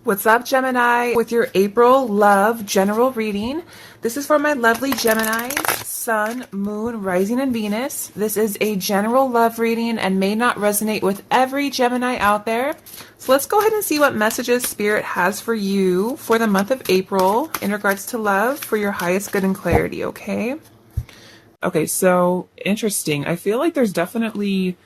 What's up, Gemini? With your April love general reading. This is for my lovely Geminis, Sun, Moon, Rising, and Venus. This is a general love reading and may not resonate with every Gemini out there. So let's go ahead and see what messages Spirit has for you for the month of April in regards to love for your highest good and clarity, okay? Okay, so interesting. I feel like there's definitely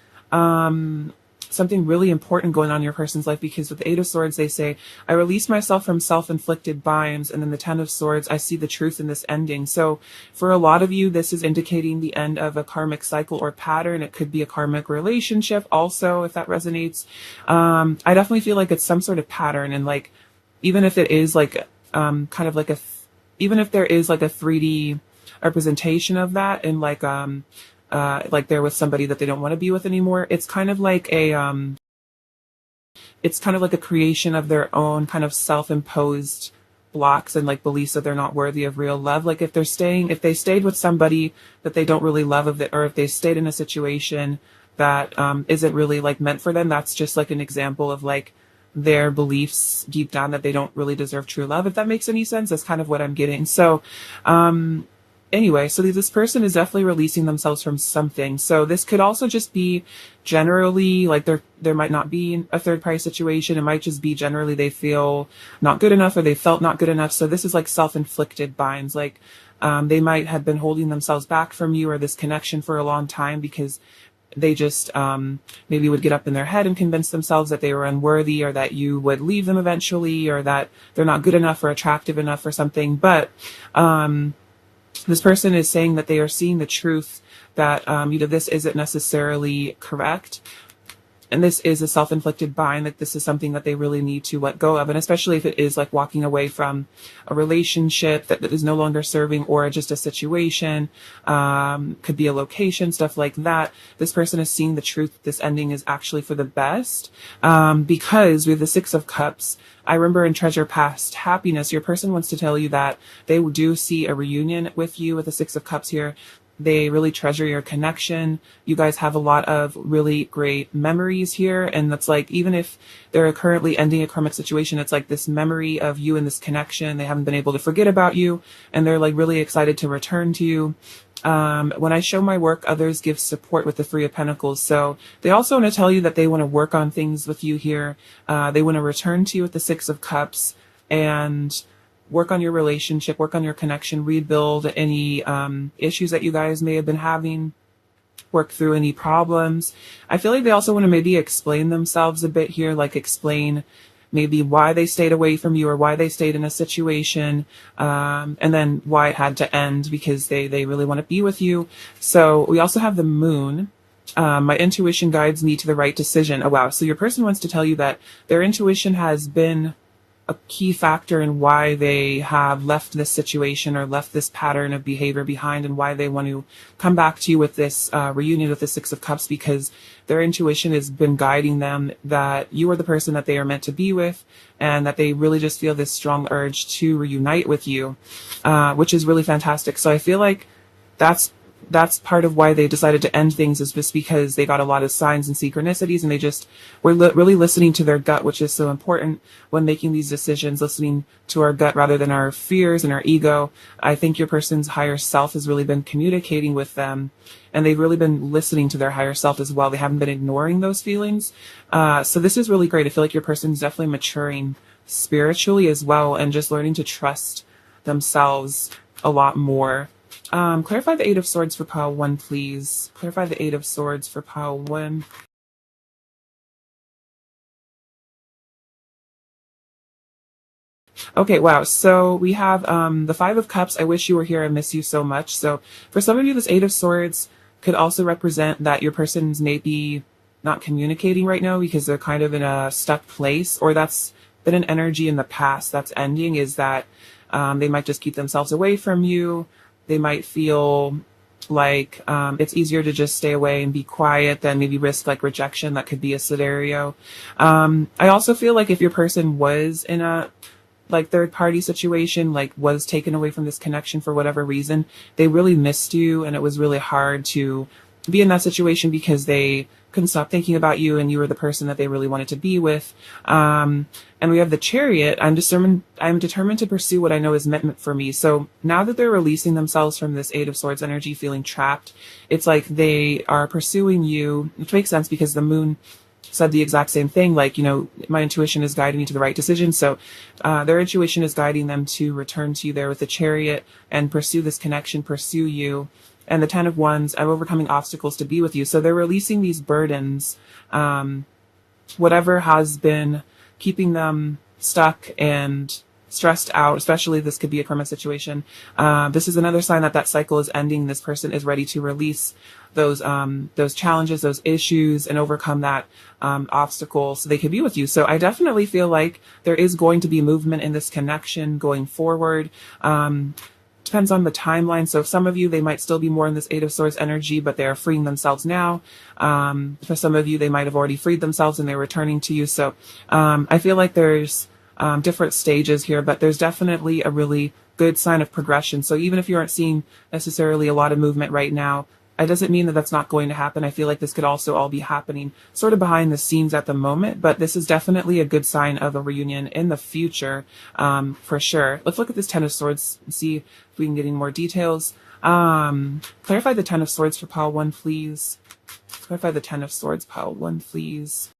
something really important going on in your person's life, because with the Eight of Swords, they say, I release myself from self-inflicted binds. And then the Ten of Swords, I see the truth in this ending. So for a lot of you, this is indicating the end of a karmic cycle or pattern. It could be a karmic relationship also, if that resonates. I definitely feel like it's some sort of pattern. And like, even if it is like, kind of like even if there is like a 3D representation of that, and like they're with somebody that they don't want to be with anymore, it's kind of like a creation of their own kind of self-imposed blocks and like beliefs that they're not worthy of real love. Like if they stayed with somebody that they don't really love, or if they stayed in a situation that isn't really like meant for them, that's just like an example of like their beliefs deep down that they don't really deserve true love. If that makes any sense, that's kind of what I'm getting. So anyway, so this person is definitely releasing themselves from something. So this could also just be generally like there might not be a third party situation. It might just be generally they feel not good enough, or they felt not good enough. So this is like self-inflicted binds. Like they might have been holding themselves back from you or this connection for a long time, because they just maybe would get up in their head and convince themselves that they were unworthy, or that you would leave them eventually, or that they're not good enough or attractive enough or something. But this person is saying that they are seeing the truth that, this isn't necessarily correct. And this is a self-inflicted bind, that this is something that they really need to let go of. And especially if it is like walking away from a relationship that is no longer serving, or just a situation, could be a location, stuff like that. This person is seeing the truth that this ending is actually for the best. Because we have the Six of Cups. I remember in Treasure Past Happiness, your person wants to tell you that they do see a reunion with you with the Six of Cups here. They really treasure your connection. You guys have a lot of really great memories here. And that's like, even if they're currently ending a karmic situation, it's like this memory of you and this connection. They haven't been able to forget about you, and they're like really excited to return to you. When I show my work, others give support with the Three of Pentacles. So they also want to tell you that they want to work on things with you here. They want to return to you with the Six of Cups and work on your relationship, work on your connection, rebuild any issues that you guys may have been having, work through any problems. I feel like they also want to maybe explain themselves a bit here, like explain maybe why they stayed away from you, or why they stayed in a situation, and then why it had to end, because they really want to be with you. So we also have the Moon. My intuition guides me to the right decision. Oh, wow. So your person wants to tell you that their intuition has been a key factor in why they have left this situation or left this pattern of behavior behind, and why they want to come back to you with this reunion with the Six of Cups, because their intuition has been guiding them that you are the person that they are meant to be with, and that they really just feel this strong urge to reunite with you, which is really fantastic. So I feel like that's part of why they decided to end things, is just because they got a lot of signs and synchronicities, and they just were really listening to their gut, which is so important when making these decisions, listening to our gut rather than our fears and our ego. I think your person's higher self has really been communicating with them, and they've really been listening to their higher self as well. They haven't been ignoring those feelings. So this is really great. I feel like your person's definitely maturing spiritually as well, and just learning to trust themselves a lot more. Clarify the Eight of Swords for pile 1, please. Clarify the Eight of Swords for pile 1. Okay, wow. So we have the Five of Cups. I wish you were here. I miss you so much. So for some of you, this Eight of Swords could also represent that your person's maybe not communicating right now, because they're kind of in a stuck place, or that's been an energy in the past that's ending, is that they might just keep themselves away from you. They might feel like it's easier to just stay away and be quiet than maybe risk like rejection. That could be a scenario. I also feel like if your person was in a like third party situation, like was taken away from this connection for whatever reason, they really missed you, and it was really hard to be in that situation because they couldn't stop thinking about you and you were the person that they really wanted to be with. And we have the Chariot. I'm determined to pursue what I know is meant for me. So now that they're releasing themselves from this Eight of Swords energy, feeling trapped, it's like they are pursuing you, which makes sense because the moon said the exact same thing. Like, my intuition is guiding me to the right decision. So their intuition is guiding them to return to you there with the Chariot and pursue this connection, pursue you. And the Ten of Wands, I'm overcoming obstacles to be with you. So they're releasing these burdens, whatever has been keeping them stuck and stressed out, especially this could be a karma situation. This is another sign that cycle is ending. This person is ready to release those challenges, those issues, and overcome that obstacle so they can be with you. So I definitely feel like there is going to be movement in this connection going forward. Depends on the timeline. So some of you, they might still be more in this Eight of Swords energy, but they're freeing themselves now. For some of you, they might have already freed themselves and they're returning to you. So I feel like there's different stages here, but there's definitely a really good sign of progression. So even if you aren't seeing necessarily a lot of movement right now, it doesn't mean that that's not going to happen. I feel like this could also all be happening sort of behind the scenes at the moment, but this is definitely a good sign of a reunion in the future, for sure. Let's look at this Ten of Swords and see if we can get any more details. Clarify the Ten of Swords for pile 1, please. Clarify the Ten of Swords, pile 1, please.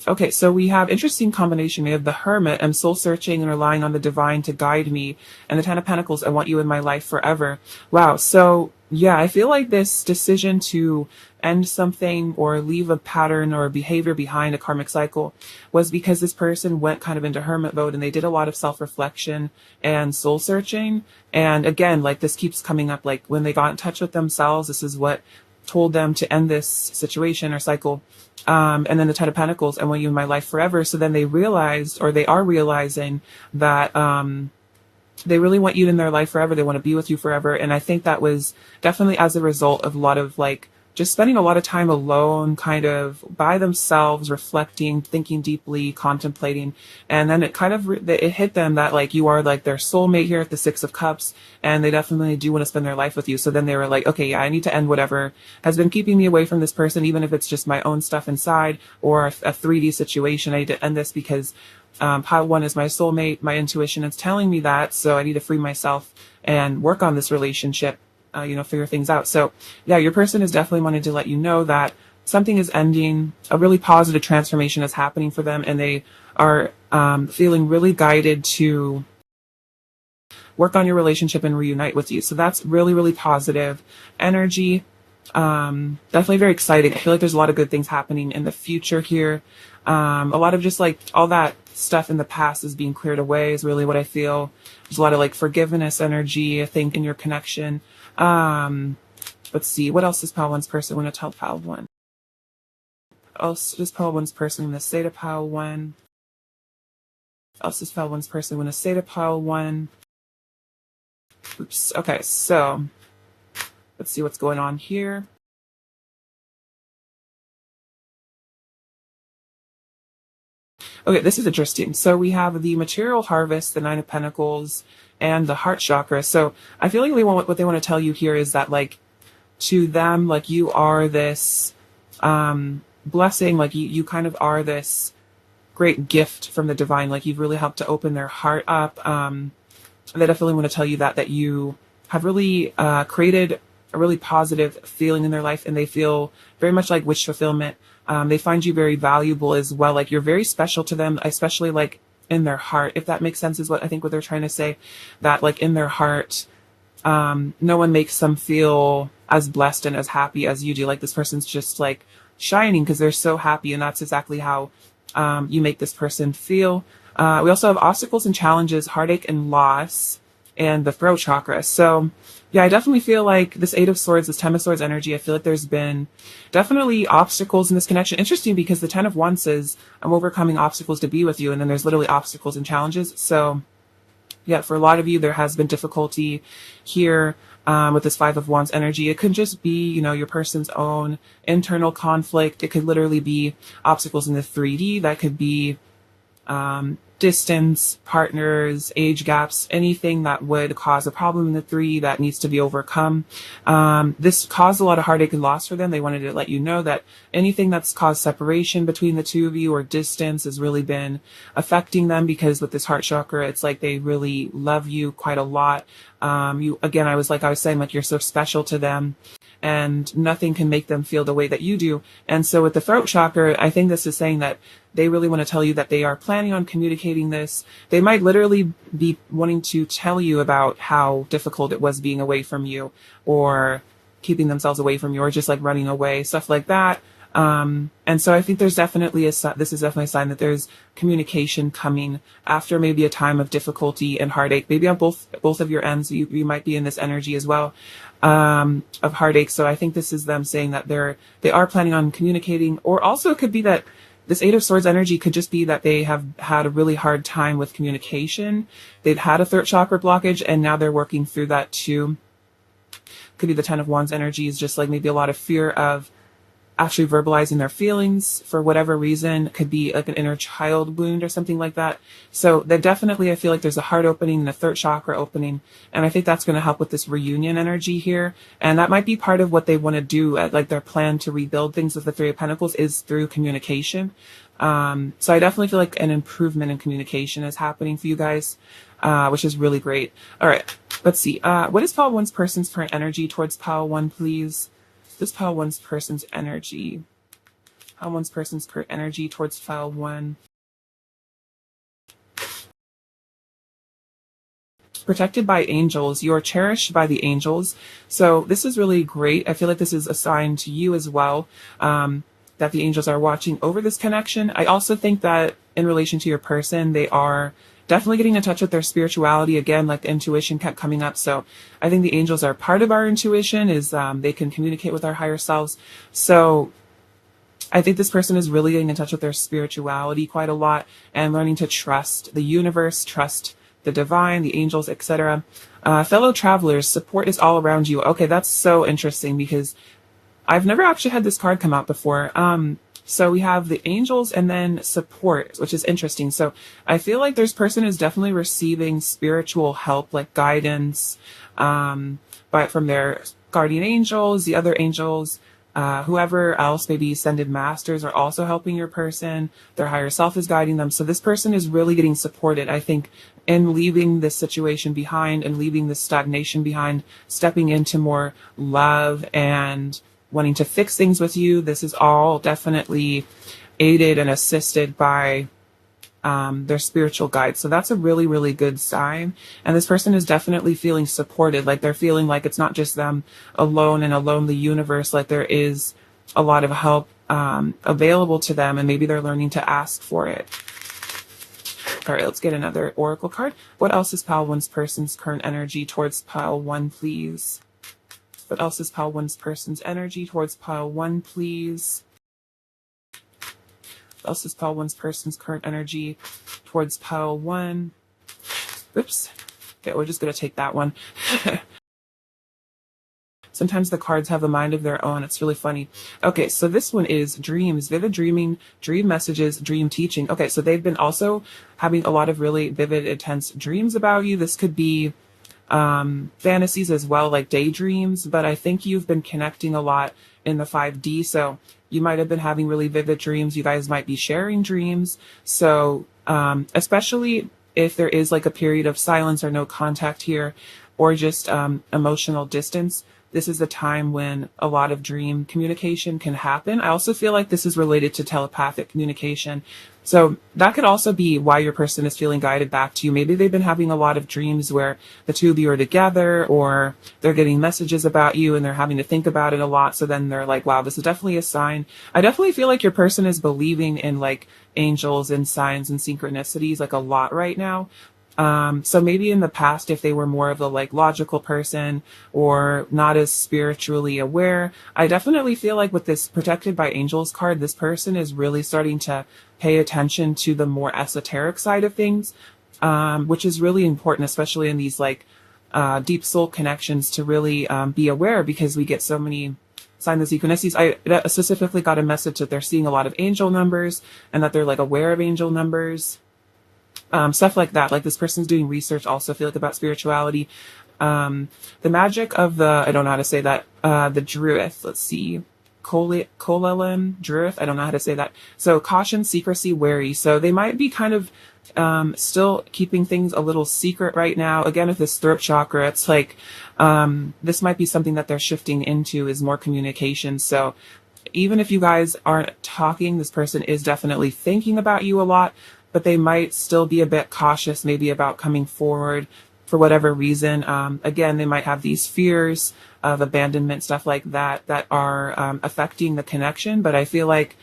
Okay, so we have interesting combination. We have the Hermit. I'm soul searching and relying on the divine to guide me. And the Ten of Pentacles. I want you in my life forever. Wow. So yeah, I feel like this decision to end something or leave a pattern or behavior behind, a karmic cycle, was because this person went kind of into hermit mode and they did a lot of self-reflection and soul searching. And again, like this keeps coming up, like when they got in touch with themselves, this is what told them to end this situation or cycle. And then the Ten of Pentacles, I want you in my life forever. So then they realized, or they are realizing that, they really want you in their life forever. They want to be with you forever. And I think that was definitely as a result of a lot of like just spending a lot of time alone, kind of by themselves, reflecting, thinking deeply, contemplating. And then it kind of, it hit them that like you are like their soulmate here at the Six of Cups, and they definitely do want to spend their life with you. So then they were like, okay, yeah, I need to end whatever has been keeping me away from this person, even if it's just my own stuff inside or a 3D situation. I need to end this because pile 1 is my soulmate. My intuition is telling me that. So I need to free myself and work on this relationship. Figure things out. So yeah, your person is definitely wanting to let you know that something is ending, a really positive transformation is happening for them, and they are feeling really guided to work on your relationship and reunite with you. So that's really, really positive energy. Definitely very exciting. I feel like there's a lot of good things happening in the future here. A lot of just like all that stuff in the past is being cleared away is really what I feel. There's a lot of like forgiveness energy, I think, in your connection. Let's see, what else does pile 1's person want to tell pile 1? What else does pile 1's person want to say to pile 1? What else does pile 1's person want to say to pile 1? Oops. Okay, so let's see what's going on here. Okay, this is interesting. So we have the material harvest, the Nine of Pentacles, and the heart chakra. So I feel like what they want to tell you here is that like to them, like you are this blessing, like you kind of are this great gift from the divine. Like you've really helped to open their heart up. They definitely want to tell you that you have really created a really positive feeling in their life, and they feel very much like wish fulfillment. They find you very valuable as well. Like you're very special to them, especially like in their heart, if that makes sense, is what they're trying to say. That like in their heart, no one makes them feel as blessed and as happy as you do. Like this person's just like shining because they're so happy, and that's exactly how you make this person feel. We also have obstacles and challenges, heartache and loss, and the throat chakra. So yeah, I definitely feel like this Eight of Swords, this Ten of Swords energy, I feel like there's been definitely obstacles in this connection. Interesting because the Ten of Wands says, I'm overcoming obstacles to be with you. And then there's literally obstacles and challenges. So yeah, for a lot of you, there has been difficulty here with this Five of Wands energy. It could just be, your person's own internal conflict. It could literally be obstacles in the 3D. That could be distance, partners, age gaps, anything that would cause a problem in the three that needs to be overcome. This caused a lot of heartache and loss for them. They wanted to let you know that anything that's caused separation between the two of you or distance has really been affecting them, because with this heart chakra, it's like they really love you quite a lot. Again, I was saying, like, you're so special to them, and nothing can make them feel the way that you do. And so with the throat chakra, I think this is saying that they really want to tell you that they are planning on communicating this. They might literally be wanting to tell you about how difficult it was being away from you, or keeping themselves away from you, or just like running away, stuff like that. And so I think this is definitely a sign that there's communication coming after maybe a time of difficulty and heartache. Maybe on both of your ends, you might be in this energy as well, of heartache. So I think this is them saying that they are planning on communicating, or also it could be that this Eight of Swords energy could just be that they have had a really hard time with communication. They've had a throat chakra blockage, and now they're working through that too. Could be the Ten of Wands energy is just like maybe a lot of fear of actually verbalizing their feelings for whatever reason. Could be like an inner child wound or something like that. So they definitely, I feel like there's a heart opening and a third chakra opening. And I think that's going to help with this reunion energy here. And that might be part of what they want to do, like their plan to rebuild things with the Three of Pentacles is through communication. So I definitely feel like an improvement in communication is happening for you guys, which is really great. All right, let's see. What is Pile 1's person's current energy towards Pile 1, please? This Pile 1's person's energy. Pile 1's person's current energy towards Pile 1. Protected by angels. You are cherished by the angels. So this is really great. I feel like this is a sign to you as well, that the angels are watching over this connection. I also think that in relation to your person, they are definitely getting in touch with their spirituality again, like the intuition kept coming up. So I think the angels are part of our intuition, is they can communicate with our higher selves. So I think this person is really getting in touch with their spirituality quite a lot, and learning to trust the universe, trust the divine, the angels, etc. Fellow travelers, support is all around you. Okay, that's so interesting, because I've never actually had this card come out before. So we have the angels and then support, which is interesting. So I feel like this person is definitely receiving spiritual help, like guidance, from their guardian angels, the other angels, whoever else, maybe ascended masters, are also helping your person. Their higher self is guiding them. So this person is really getting supported, I think, in leaving this situation behind and leaving this stagnation behind, stepping into more love and wanting to fix things with you. This is all definitely aided and assisted by their spiritual guides. So that's a really, really good sign. And this person is definitely feeling supported. Like they're feeling like it's not just them alone in a lonely universe. Like there is a lot of help available to them, and maybe they're learning to ask for it. All right, let's get another oracle card. What else is Pile 1's person's current energy towards Pile 1, please? What else is Pile 1's person's energy towards Pile 1, please? What else is Pile 1's person's current energy towards Pile 1? Oops. Okay, we're just going to take that one. Sometimes the cards have a mind of their own. It's really funny. Okay, so this one is dreams, vivid dreaming, dream messages, dream teaching. Okay, so they've been also having a lot of really vivid, intense dreams about you. This could be fantasies as well, like daydreams, but I think you've been connecting a lot in the 5D. So you might have been having really vivid dreams. You guys might be sharing dreams. So especially if there is like a period of silence or no contact here, or just emotional distance, this is the time when a lot of dream communication can happen. I also feel like this is related to telepathic communication. So that could also be why your person is feeling guided back to you. Maybe they've been having a lot of dreams where the two of you are together, or they're getting messages about you and they're having to think about it a lot. So then they're like, wow, this is definitely a sign. I definitely feel like your person is believing in like angels and signs and synchronicities like a lot right now. So maybe in the past, if they were more of a like logical person or not as spiritually aware, I definitely feel like with this protected by angels card, this person is really starting to pay attention to the more esoteric side of things, which is really important, especially in these like deep soul connections, to really be aware, because we get so many signs and synchronicities. I specifically got a message that they're seeing a lot of angel numbers and that they're like aware of angel numbers. Stuff like that. Like this person's doing research also, I feel like, about spirituality. The magic of the, I don't know how to say that, the Druith, let's see, Kolelin, Druith, I don't know how to say that. So caution, secrecy, wary. So they might be kind of, still keeping things a little secret right now. Again, with this throat chakra, it's like, this might be something that they're shifting into is more communication. So even if you guys aren't talking, this person is definitely thinking about you a lot, but they might still be a bit cautious maybe about coming forward for whatever reason. Again, they might have these fears of abandonment, stuff like that, that are affecting the connection. But I feel like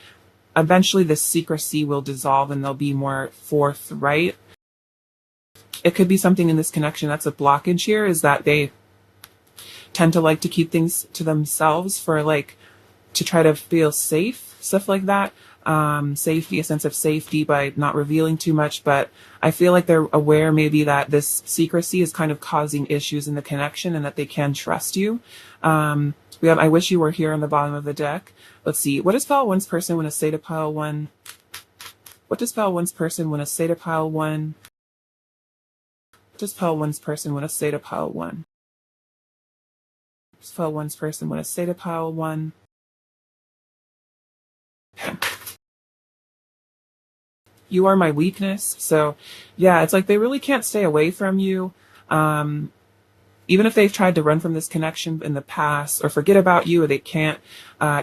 eventually this secrecy will dissolve and they'll be more forthright. It could be something in this connection that's a blockage here, is that they tend to like to keep things to themselves for like, to try to feel safe, stuff like that. Safety, a sense of safety by not revealing too much, but I feel like they're aware maybe that this secrecy is kind of causing issues in the connection and that they can trust you. We have I wish you were here on the bottom of the deck. Let's see. What does pile one's person want to say to pile one? What does pile one's person want to say to pile one? What does pile one's person want to say to pile one? What does pile one's person want to say to pile one? You are my weakness. So yeah, it's like they really can't stay away from you. Even if they've tried to run from this connection in the past or forget about you, or they can't,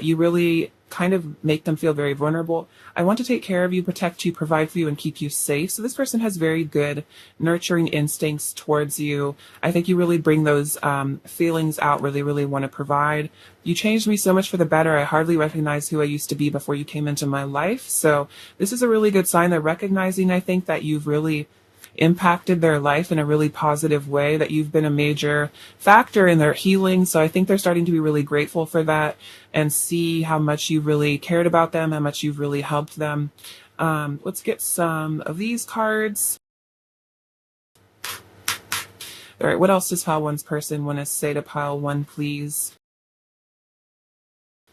you really kind of make them feel very vulnerable. I want to take care of you, protect you, provide for you, and keep you safe. So this person has very good nurturing instincts towards you. I think you really bring those feelings out, really, really want to provide. You changed me so much for the better. I hardly recognize who I used to be before you came into my life. So this is a really good sign. They're recognizing, I think, that you've really impacted their life in a really positive way, that you've been a major factor in their healing. So I think they're starting to be really grateful for that and see how much you really cared about them, how much you've really helped them. Let's get some of these cards. All right, what else does pile one's person want to say to pile one, please?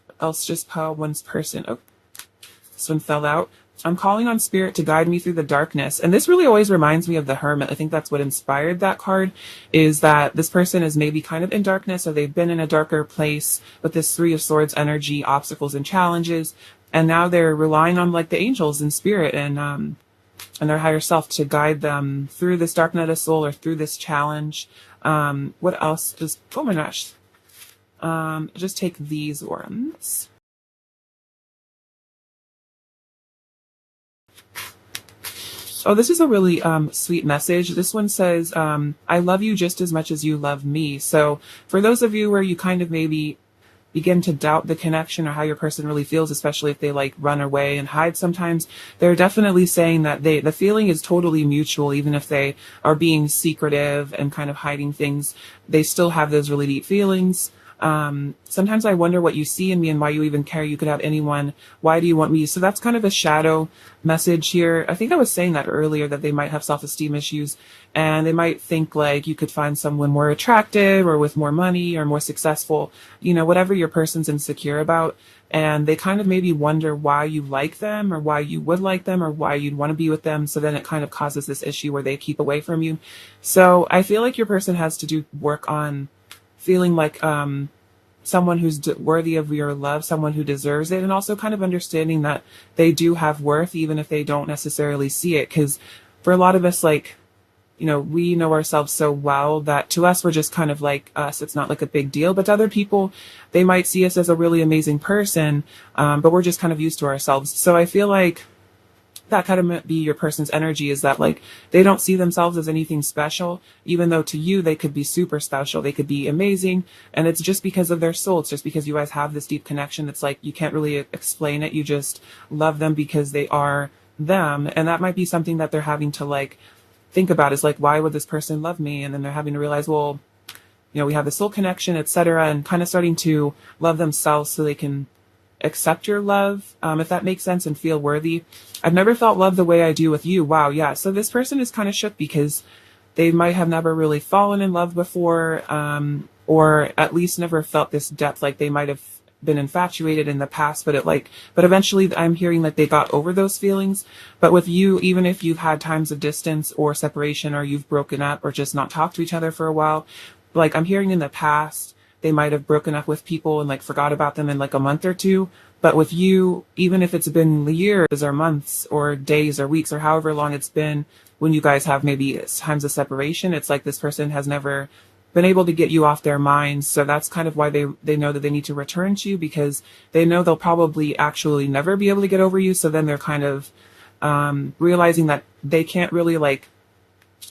What else does pile one's person? Oh, this one fell out. I'm calling on spirit to guide me through the darkness. And this really always reminds me of the Hermit. I think that's what inspired that card, is that this person is maybe kind of in darkness, or they've been in a darker place with this Three of Swords energy, obstacles and challenges. And now they're relying on like the angels and spirit and their higher self to guide them through this dark night of soul or through this challenge. What else is, oh my gosh. Just take these ones. Oh, this is a really sweet message. This one says, I love you just as much as you love me. So for those of you where you kind of maybe begin to doubt the connection or how your person really feels, especially if they like run away and hide sometimes, they're definitely saying that the feeling is totally mutual. Even if they are being secretive and kind of hiding things, they still have those really deep feelings. Sometimes I wonder what you see in me and why you even care. You could have anyone. Why do you want me? So that's kind of a shadow message here. I think I was saying that earlier, that they might have self-esteem issues and they might think like you could find someone more attractive or with more money or more successful, you know, whatever your person's insecure about. And they kind of maybe wonder why you like them or why you would like them or why you'd want to be with them. So then it kind of causes this issue where they keep away from you. So I feel like your person has to do work on feeling like someone who's worthy of your love, someone who deserves it, and also kind of understanding that they do have worth even if they don't necessarily see it. Because for a lot of us, like, you know, we know ourselves so well that to us, we're just kind of like us. It's not like a big deal. But to other people, they might see us as a really amazing person, but we're just kind of used to ourselves. So I feel like that kind of might be your person's energy, is that like they don't see themselves as anything special, even though to you they could be super special, they could be amazing, and it's just because of their soul. It's just because you guys have this deep connection. It's like you can't really explain it. You just love them because they are them. And that might be something that they're having to like think about, is like, why would this person love me? And then they're having to realize, well, you know, we have the soul connection, etc., and kind of starting to love themselves so they can accept your love, if that makes sense, and feel worthy. I've never felt love the way I do with you. Wow, yeah. So this person is kind of shook because they might have never really fallen in love before, or at least never felt this depth. Like they might have been infatuated in the past, but eventually I'm hearing that they got over those feelings. But with you, even if you've had times of distance or separation, or you've broken up or just not talked to each other for a while, like I'm hearing in the past, they might have broken up with people and like forgot about them in like a month or two. But with you, even if it's been years or months or days or weeks or however long it's been, when you guys have maybe times of separation, it's like this person has never been able to get you off their minds. So that's kind of why they know that they need to return to you, because they know they'll probably actually never be able to get over you. So then they're kind of realizing that they can't really like,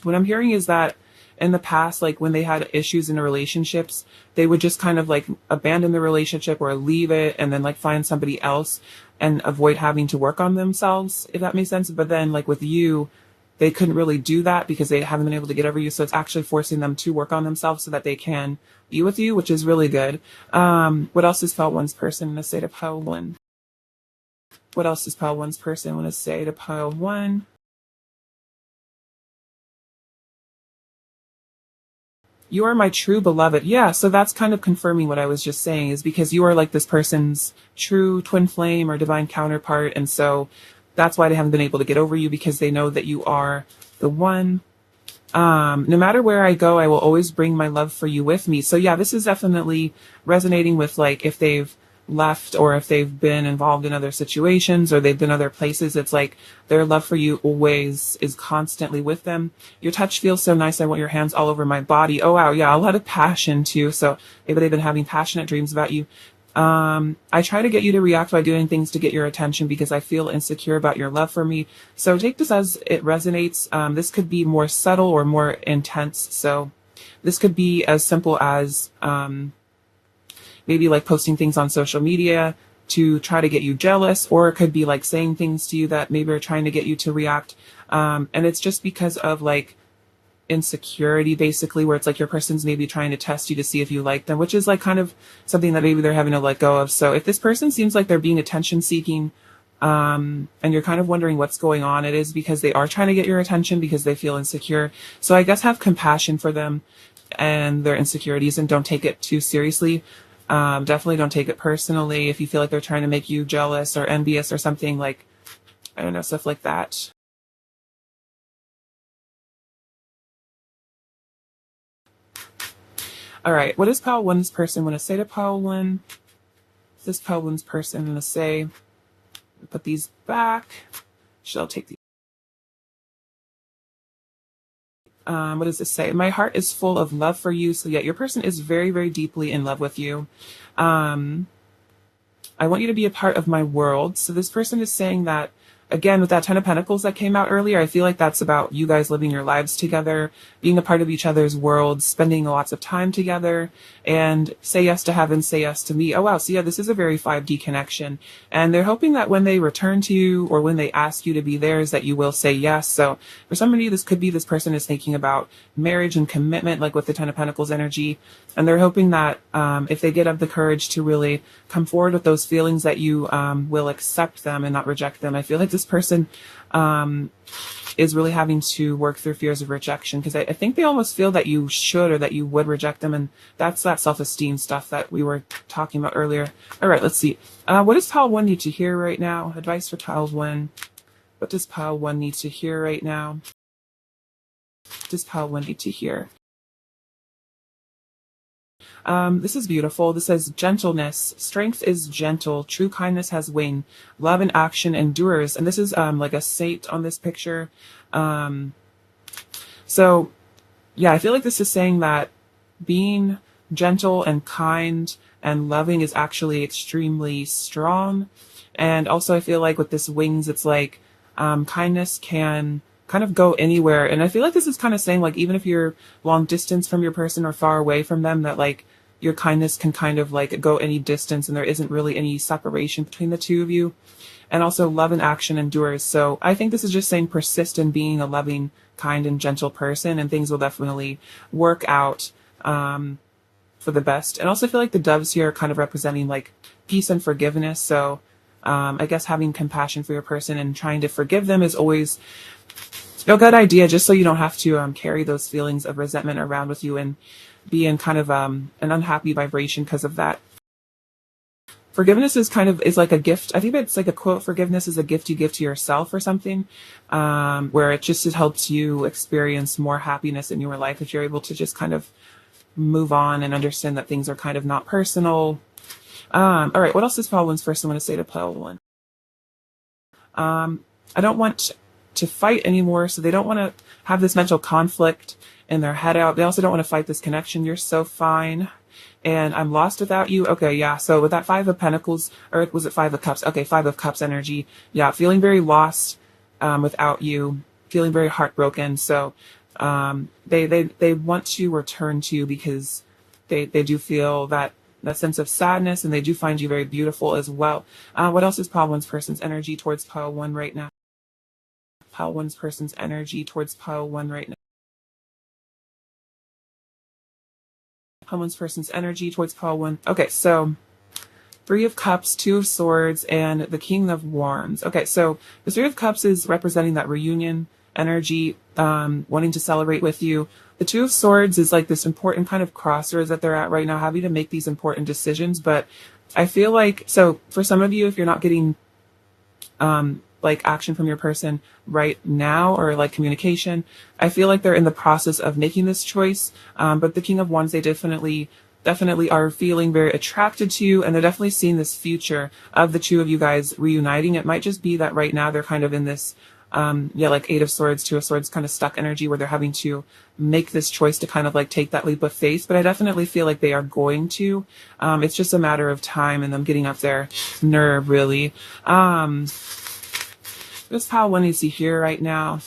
what I'm hearing is that in the past, like when they had issues in the relationships, they would just kind of like abandon the relationship or leave it and then like find somebody else and avoid having to work on themselves, if that makes sense. But then like with you, they couldn't really do that because they haven't been able to get over you. So it's actually forcing them to work on themselves so that they can be with you, which is really good. What else does pile one's person want to say to pile one? What else does pile one's person want to say to pile one? You are my true beloved. Yeah, so that's kind of confirming what I was just saying, is because you are like this person's true twin flame or divine counterpart. And so that's why they haven't been able to get over you, because they know that you are the one. No matter where I go, I will always bring my love for you with me. So yeah, this is definitely resonating with like if they've left or if they've been involved in other situations or they've been other places. It's like their love for you always is constantly with them. Your touch feels so nice. I want your hands all over my body. Oh wow, yeah, a lot of passion too. So maybe they've been having passionate dreams about you. I try to get you to react by doing things to get your attention because I feel insecure about your love for me. So take this as it resonates. This could be more subtle or more intense. So this could be as simple as, maybe like posting things on social media to try to get you jealous, or it could be like saying things to you that maybe are trying to get you to react. And it's just because of like insecurity, basically, where it's like your person's maybe trying to test you to see if you like them, which is like kind of something that maybe they're having to let go of. So if this person seems like they're being attention seeking, and you're kind of wondering what's going on, it is because they are trying to get your attention because they feel insecure. So I guess have compassion for them and their insecurities and don't take it too seriously. Definitely don't take it personally if you feel like they're trying to make you jealous or envious or something, like, I don't know, stuff like that. All right, what does pile one's person want to say to pile one? What does pile one's person want to say? Put these back. Shall take these. What does this say? My heart is full of love for you. So yeah, your person is very, very deeply in love with you. I want you to be a part of my world. So this person is saying that, again, with that Ten of Pentacles that came out earlier, I feel like that's about you guys living your lives together, being a part of each other's worlds, spending lots of time together, and say yes to heaven, say yes to me. Oh, wow. So yeah, this is a very 5D connection. And they're hoping that when they return to you or when they ask you to be theirs, that you will say yes. So for somebody, this could be this person is thinking about marriage and commitment, like with the Ten of Pentacles energy. And they're hoping that if they get up the courage to really come forward with those feelings, that you will accept them and not reject them. I feel like this person is really having to work through fears of rejection, because I think they almost feel that you should or that you would reject them, and that's that self-esteem stuff that we were talking about earlier. All right, let's see. What does pile one need to hear right now? Advice for pile one. What does pile one need to hear right now? What does pile one need to hear? This is beautiful. This says gentleness. Strength is gentle. True kindness has wing. Love and action endures. And this is like a saint on this picture. So yeah, I feel like this is saying that being gentle and kind and loving is actually extremely strong. And also I feel like with this wings, it's like kindness can kind of go anywhere. And I feel like this is kind of saying like even if you're long distance from your person or far away from them, that like your kindness can kind of like go any distance and there isn't really any separation between the two of you. And also love and action endures. So I think this is just saying persist in being a loving, kind, and gentle person, and things will definitely work out for the best. And also I feel like the doves here are kind of representing like peace and forgiveness. So I guess having compassion for your person and trying to forgive them is always a good idea, just so you don't have to carry those feelings of resentment around with you and be in kind of an unhappy vibration because of that. forgiveness is like a gift. I think it's like a quote, forgiveness is a gift you give to yourself or something, where it helps you experience more happiness in your life if you're able to just kind of move on and understand that things are kind of not personal. All right, what else does pile one's person want to say to pile one? I don't want to fight anymore, so they don't want to have this mental conflict in their head out. They also don't want to fight this connection. You're so fine. And I'm lost without you. Okay, yeah. So with that Five of Pentacles, or was it Five of Cups? Okay, Five of Cups energy. Yeah, feeling very lost without you, feeling very heartbroken. So they want to return to you because they do feel that sense of sadness, and they do find you very beautiful as well. What else is pile one's person's energy towards pile one right now? Pile one's person's energy towards pile one right now. Pile one's person's energy towards pile one. Okay, so Three of Cups, Two of Swords, and the King of Wands. Okay, so the Three of Cups is representing that reunion energy, wanting to celebrate with you. The Two of Swords is like this important kind of crossroads that they're at right now, having to make these important decisions. But I feel like, so for some of you, if you're not getting like action from your person right now, or like communication, I feel like they're in the process of making this choice. But the King of Wands, they definitely are feeling very attracted to you, and they're definitely seeing this future of the two of you guys reuniting. It might just be that right now they're kind of in this like Eight of Swords, Two of Swords kind of stuck energy where they're having to make this choice to kind of like take that leap of faith. But I definitely feel like they are going to. It's just a matter of time and them getting up their nerve, really. This pile one you see here right now.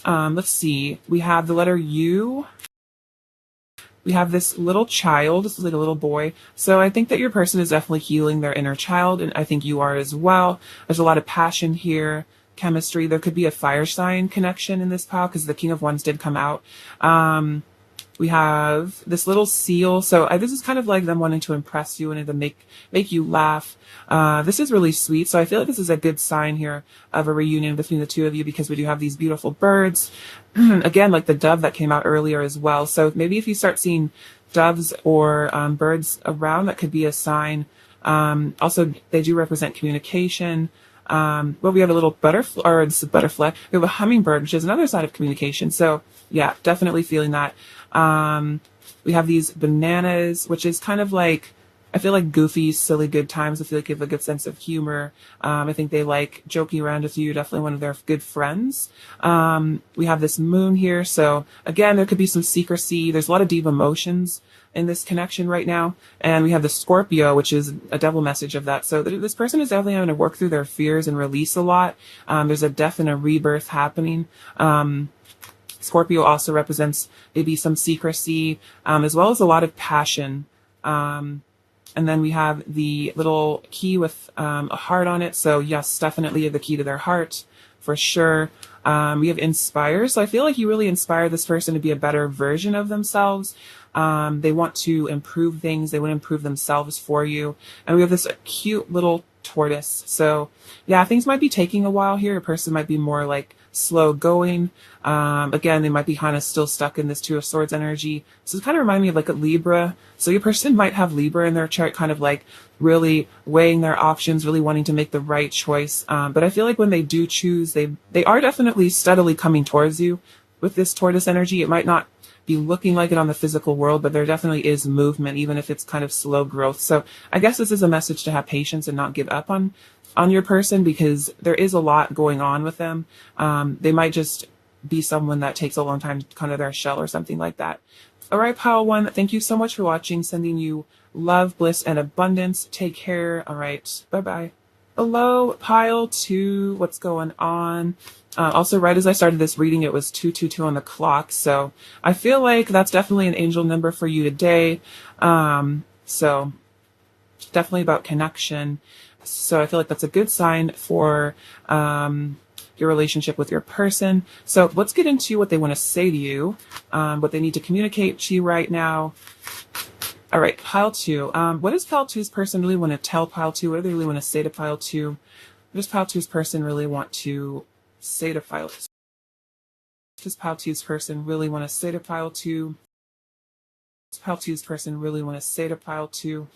Let's see. We have the letter U. We have this little child. This is like a little boy. So I think that your person is definitely healing their inner child, and I think you are as well. There's a lot of passion here, chemistry. There could be a fire sign connection in this pile because the King of Wands did come out. We have this little seal. So this is kind of like them wanting to impress you and to make you laugh. This is really sweet. So I feel like this is a good sign here of a reunion between the two of you, because we do have these beautiful birds. Again, like the dove that came out earlier as well. So maybe if you start seeing doves or birds around, that could be a sign. Also, they do represent communication. Well, we have a little butterfly, or it's a butterfly. We have a hummingbird, which is another side of communication. So yeah, definitely feeling that. We have these bananas, which is kind of like, I feel like goofy, silly, good times. I feel like you have a good sense of humor. I think they like joking around with you. Definitely one of their good friends. We have this moon here. So again, there could be some secrecy. There's a lot of deep emotions in this connection right now. And we have the Scorpio, which is a double message of that. So this person is definitely having to work through their fears and release a lot. There's a death and a rebirth happening. Scorpio also represents maybe some secrecy, as well as a lot of passion. And then we have the little key with a heart on it. So yes, definitely the key to their heart, for sure. We have inspire. So I feel like you really inspire this person to be a better version of themselves. They want to improve things. They want to improve themselves for you. And we have this cute little tortoise. So yeah, things might be taking a while here. A person might be more like slow going. Again, they might be kind of still stuck in this Two of Swords energy. So it kind of remind me of like a Libra. So your person might have Libra in their chart, kind of like really weighing their options, really wanting to make the right choice. But I feel like when they do choose, they are definitely steadily coming towards you with this tortoise energy. It might not be looking like it on the physical world, but there definitely is movement, even if it's kind of slow growth. So I guess this is a message to have patience and not give up on your person, because there is a lot going on with them. They might just be someone that takes a long time to come out of their shell or something like that. All right, pile one, thank you so much for watching. Sending you love, bliss, and abundance. Take care. All right, bye-bye. Hello, pile two. What's going on? Also, right as I started this reading, it was 2:22 on the clock. So I feel like that's definitely an angel number for you today. So definitely about connection. So I feel like that's a good sign for your relationship with your person. So let's get into what they want to say to you, what they need to communicate to you right now. All right, pile two. What does pile two's person really want to tell pile two? What do they really want to say to pile two? What does pile two's person really want to say to pile two? Does pile two's person really want to say to pile two? Does pile two's person really want to say to pile two?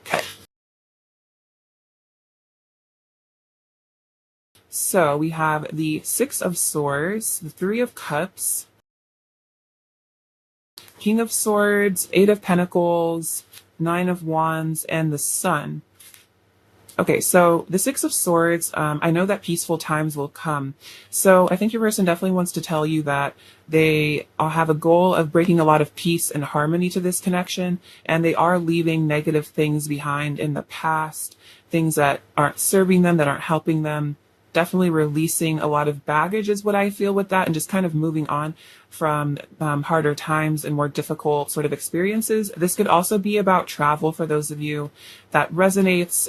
Okay. So we have the Six of Swords, the Three of Cups, King of Swords, Eight of Pentacles, Nine of Wands, and the Sun. Okay, so the Six of Swords, I know that peaceful times will come. So I think your person definitely wants to tell you that they have a goal of bringing a lot of peace and harmony to this connection, and they are leaving negative things behind in the past, things that aren't serving them, that aren't helping them. Definitely releasing a lot of baggage is what I feel with that, and just kind of moving on from harder times and more difficult sort of experiences. This could also be about travel for those of you that resonates.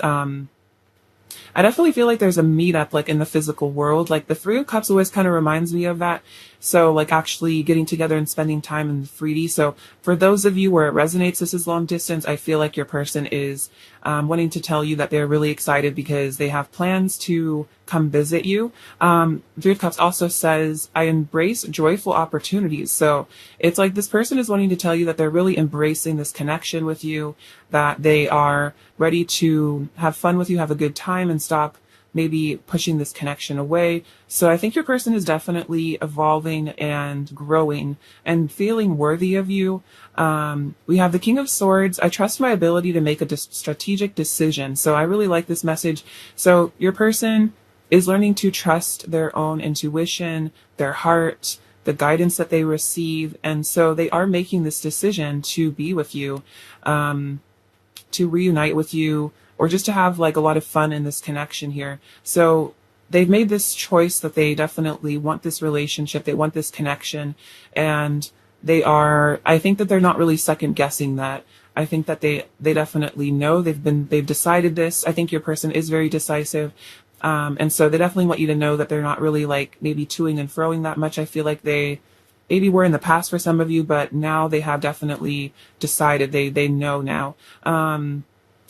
I definitely feel like there's a meetup like in the physical world. Like the Three of Cups always kind of reminds me of that. So like actually getting together and spending time in 3D. So for those of you where it resonates, this is long distance. I feel like your person is wanting to tell you that they're really excited because they have plans to come visit you. Three of Cups also says, I embrace joyful opportunities. So it's like this person is wanting to tell you that they're really embracing this connection with you, that they are ready to have fun with you, have a good time, and stop maybe pushing this connection away. So I think your person is definitely evolving and growing and feeling worthy of you. We have the King of Swords. I trust my ability to make a strategic decision. So I really like this message. So your person is learning to trust their own intuition, their heart, the guidance that they receive. And so they are making this decision to be with you, to reunite with you, or just to have like a lot of fun in this connection here. So they've made this choice that they definitely want this relationship, they want this connection, and I think that they're not really second guessing that. I think that they definitely know they've decided this. I think your person is very decisive. And so they definitely want you to know that they're not really like maybe toing and froing that much. I feel like they maybe were in the past for some of you, but now they have definitely decided. They know now.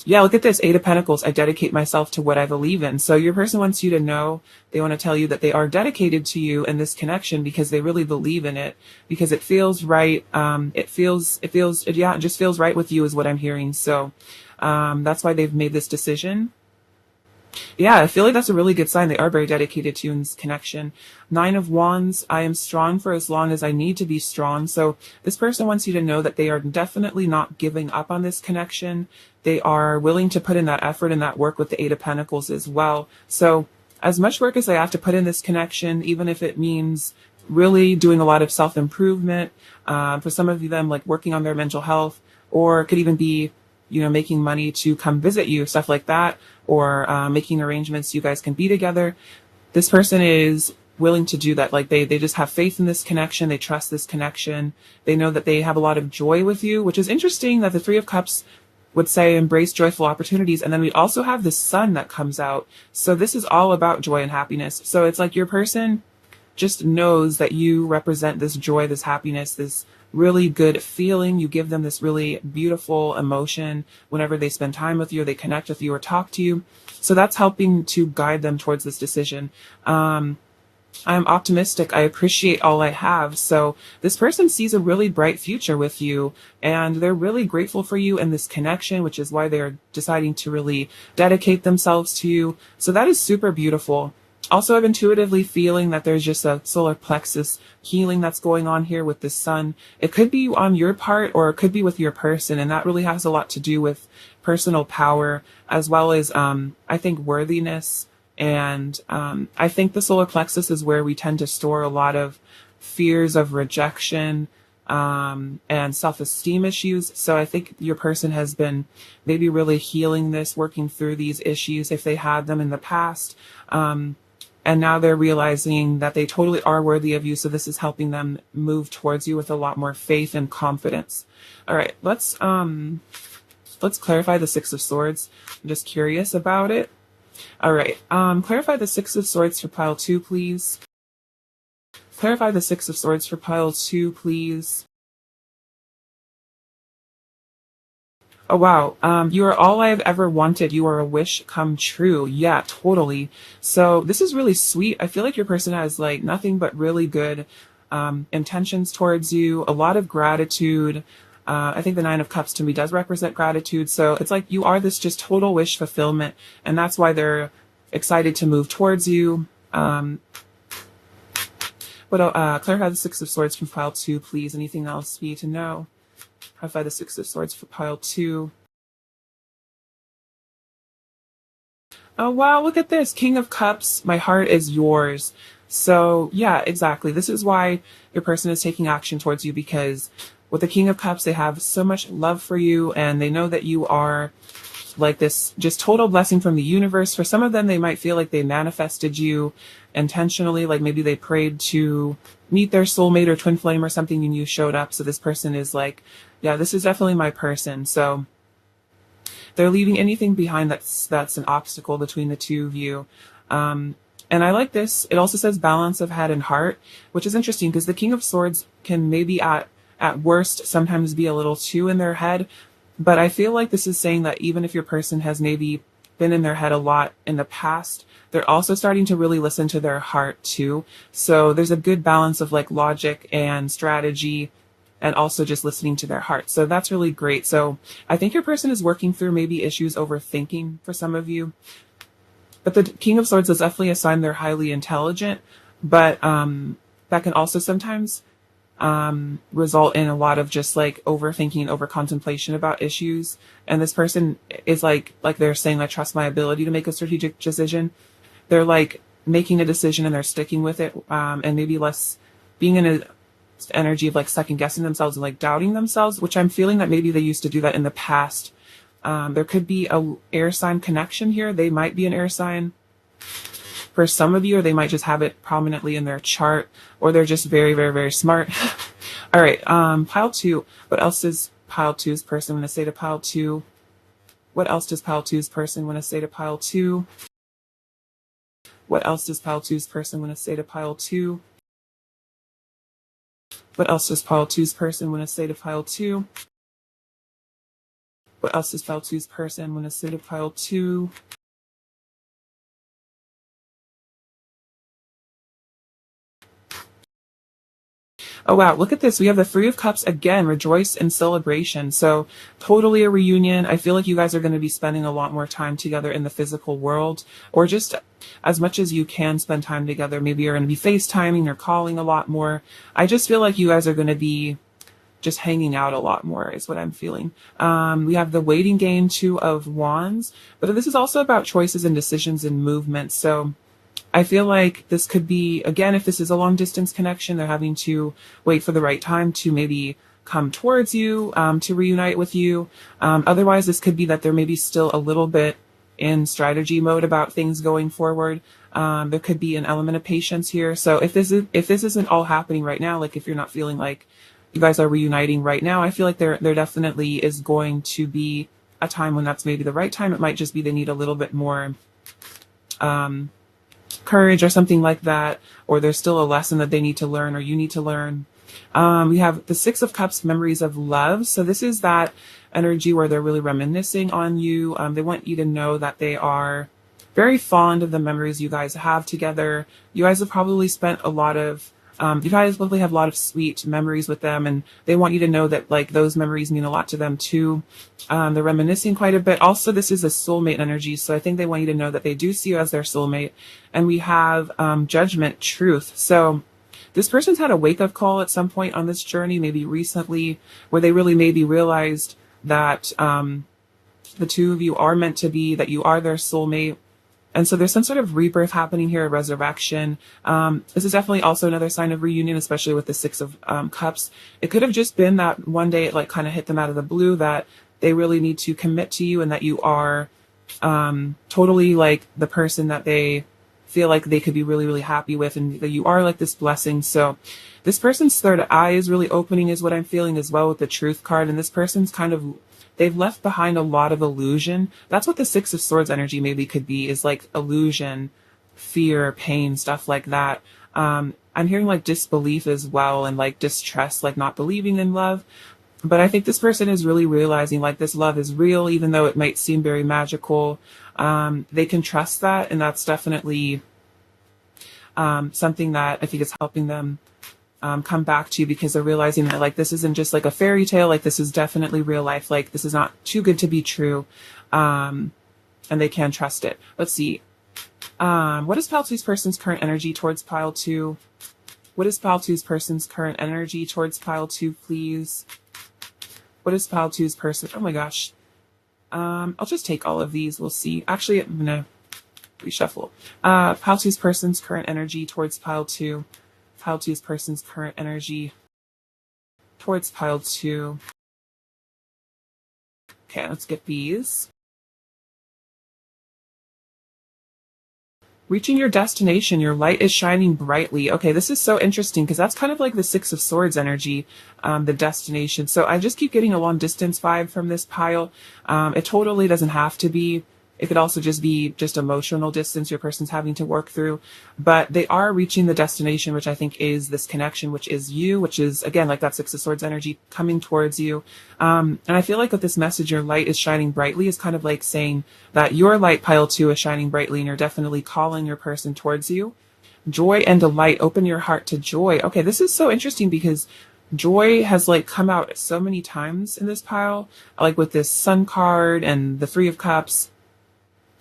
Yeah, look at this, Eight of Pentacles. I dedicate myself to what I believe in. So your person wants you to know, they want to tell you that they are dedicated to you and this connection because they really believe in it, because it feels right. It just feels right with you is what I'm hearing. So, that's why they've made this decision. Yeah, I feel like that's a really good sign. They are very dedicated to you in this connection. Nine of Wands, I am strong for as long as I need to be strong. So this person wants you to know that they are definitely not giving up on this connection. They are willing to put in that effort and that work with the Eight of Pentacles as well. So as much work as they have to put in this connection, even if it means really doing a lot of self-improvement, for some of them, like working on their mental health, or it could even be making money to come visit you, stuff like that, or making arrangements so you guys can be together. This person is willing to do that. Like they just have faith in this connection. They trust this connection. They know that they have a lot of joy with you, which is interesting that the Three of Cups would say embrace joyful opportunities. And then we also have the Sun that comes out. So this is all about joy and happiness. So it's like your person just knows that you represent this joy, this happiness, this really good feeling. You give them this really beautiful emotion whenever they spend time with you or they connect with you or talk to you. So that's helping to guide them towards this decision. I'm optimistic. I appreciate all I have. So this person sees a really bright future with you, and they're really grateful for you and this connection, which is why they're deciding to really dedicate themselves to you. So that is super beautiful. Also, I'm intuitively feeling that there's just a solar plexus healing that's going on here with the Sun. It could be on your part or it could be with your person, and that really has a lot to do with personal power as well as, I think, worthiness. And I think the solar plexus is where we tend to store a lot of fears of rejection, and self-esteem issues. So I think your person has been maybe really healing this, working through these issues if they had them in the past. And now they're realizing that they totally are worthy of you. So this is helping them move towards you with a lot more faith and confidence. All right, let's clarify the Six of Swords. I'm just curious about it. All right, clarify the Six of Swords for pile 2, please. Clarify the Six of Swords for pile 2, please. Oh wow. You are all I have ever wanted. You are a wish come true. Yeah, totally. So this is really sweet. I feel like your person has like nothing but really good intentions towards you, a lot of gratitude. I think the Nine of Cups to me does represent gratitude. So it's like you are this just total wish fulfillment, and that's why they're excited to move towards you. Clarify the Six of Swords from pile 2, please. Anything else we need to know? Clarify the Six of Swords for pile 2. Oh wow, look at this. King of Cups, my heart is yours. So yeah, exactly. This is why your person is taking action towards you, because with the King of Cups, they have so much love for you and they know that you are like this just total blessing from the universe. For some of them, they might feel like they manifested you intentionally, like maybe they prayed to meet their soulmate or twin flame or something and you showed up. So this person is like, yeah, this is definitely my person. So they're leaving anything behind that's an obstacle between the two of you. And I like this. It also says balance of head and heart, which is interesting because the King of Swords can maybe at worst sometimes be a little too in their head. But I feel like this is saying that even if your person has maybe been in their head a lot in the past, they're also starting to really listen to their heart too. So there's a good balance of like logic and strategy and also just listening to their heart. So that's really great. So I think your person is working through maybe issues overthinking for some of you. But the King of Swords is definitely a sign they're highly intelligent, but that can also sometimes result in a lot of just like overthinking, over contemplation about issues. And this person is like they're saying, I trust my ability to make a strategic decision. They're like making a decision and they're sticking with it, and maybe less being in a energy of like second guessing themselves and like doubting themselves, which I'm feeling that maybe they used to do that in the past. There could be a air sign connection here. They might be an air sign for some of you, or they might just have it prominently in their chart, or they're just very, very, very smart. All right. Pile 2. What else does pile 2's person want to say to pile 2? What else does pile 2's person want to say to pile 2? What else does pile 2's person want to say to pile 2? What else does pile 2's person want to say to pile 2? What else does pile 2's person want to say to pile 2? Oh wow, look at this. We have the Three of Cups again, rejoice and celebration. So totally a reunion. I feel like you guys are going to be spending a lot more time together in the physical world, or just as much as you can spend time together. Maybe you're going to be FaceTiming or calling a lot more. I just feel like you guys are going to be just hanging out a lot more is what I'm feeling. We have the waiting game, Two of Wands, but this is also about choices and decisions and movement. So I feel like this could be, again, if this is a long distance connection, they're having to wait for the right time to maybe come towards you, to reunite with you. Otherwise, this could be that they're maybe still a little bit in strategy mode about things going forward. There could be an element of patience here. So if this isn't all happening right now, like if you're not feeling like you guys are reuniting right now, I feel like there definitely is going to be a time when that's maybe the right time. It might just be they need a little bit more courage or something like that, or there's still a lesson that they need to learn or you need to learn. We have the Six of Cups, memories of love. So this is that energy where they're really reminiscing on you. They want you to know that they are very fond of the memories you guys have together. You guys have probably spent a lot of you guys probably have a lot of sweet memories with them, and they want you to know that like those memories mean a lot to them too. They're reminiscing quite a bit. Also, this is a soulmate energy, so I think they want you to know that they do see you as their soulmate. And we have judgment, truth. So this person's had a wake-up call at some point on this journey, maybe recently, where they really maybe realized that the two of you are meant to be, that you are their soulmate. And so there's some sort of rebirth happening here, a resurrection. This is definitely also another sign of reunion, especially with the Six of Cups. It could have just been that one day it like kind of hit them out of the blue that they really need to commit to you and that you are totally like the person that they feel like they could be really, really happy with, and that you are like this blessing. So this person's third eye is really opening is what I'm feeling as well with the Truth card. And this person's kind of, they've left behind a lot of illusion. That's what the Six of Swords energy maybe could be, is like illusion, fear, pain, stuff like that. I'm hearing like disbelief as well, and like distrust, like not believing in love. But I think this person is really realizing like this love is real, even though it might seem very magical. They can trust that, and that's definitely something that I think is helping them come back to, because they're realizing that like this isn't just like a fairy tale, like this is definitely real life, like this is not too good to be true, and they can trust it. Let's see. What is pile two's person's current energy towards pile two? What is pile two's person's current energy towards pile two, please? What is pile two's person? Oh my gosh. I'll just take all of these. We'll see. Actually, I'm gonna reshuffle. Pile two's person's current energy towards pile two. Pile two's person's current energy towards pile two. Okay, let's get these. Reaching your destination, your light is shining brightly. Okay, this is so interesting because that's kind of like the Six of Swords energy, the destination. So I just keep getting a long distance vibe from this pile. It totally doesn't have to be. It could also just be just emotional distance your person's having to work through. But they are reaching the destination, which I think is this connection, which is you, which is, again, like that Six of Swords energy coming towards you. And I feel like with this message, your light is shining brightly, is kind of like saying that your light, pile two, is shining brightly, and you're definitely calling your person towards you. Joy and delight. Open your heart to joy. Okay, this is so interesting because joy has like come out so many times in this pile, like with this Sun card and the Three of Cups.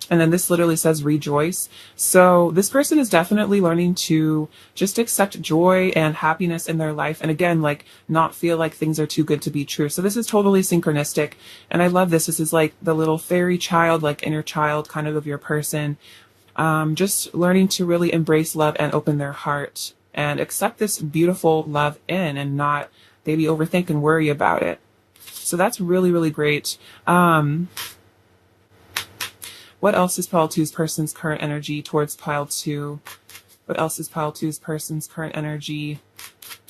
And then this literally says rejoice. So this person is definitely learning to just accept joy and happiness in their life. And again, like not feel like things are too good to be true. So this is totally synchronistic. And I love this. This is like the little fairy child, like inner child kind of your person. Just learning to really embrace love and open their heart and accept this beautiful love in, and not maybe overthink and worry about it. So that's really, really great. What else is pile two's person's current energy towards pile two? What else is pile two's person's current energy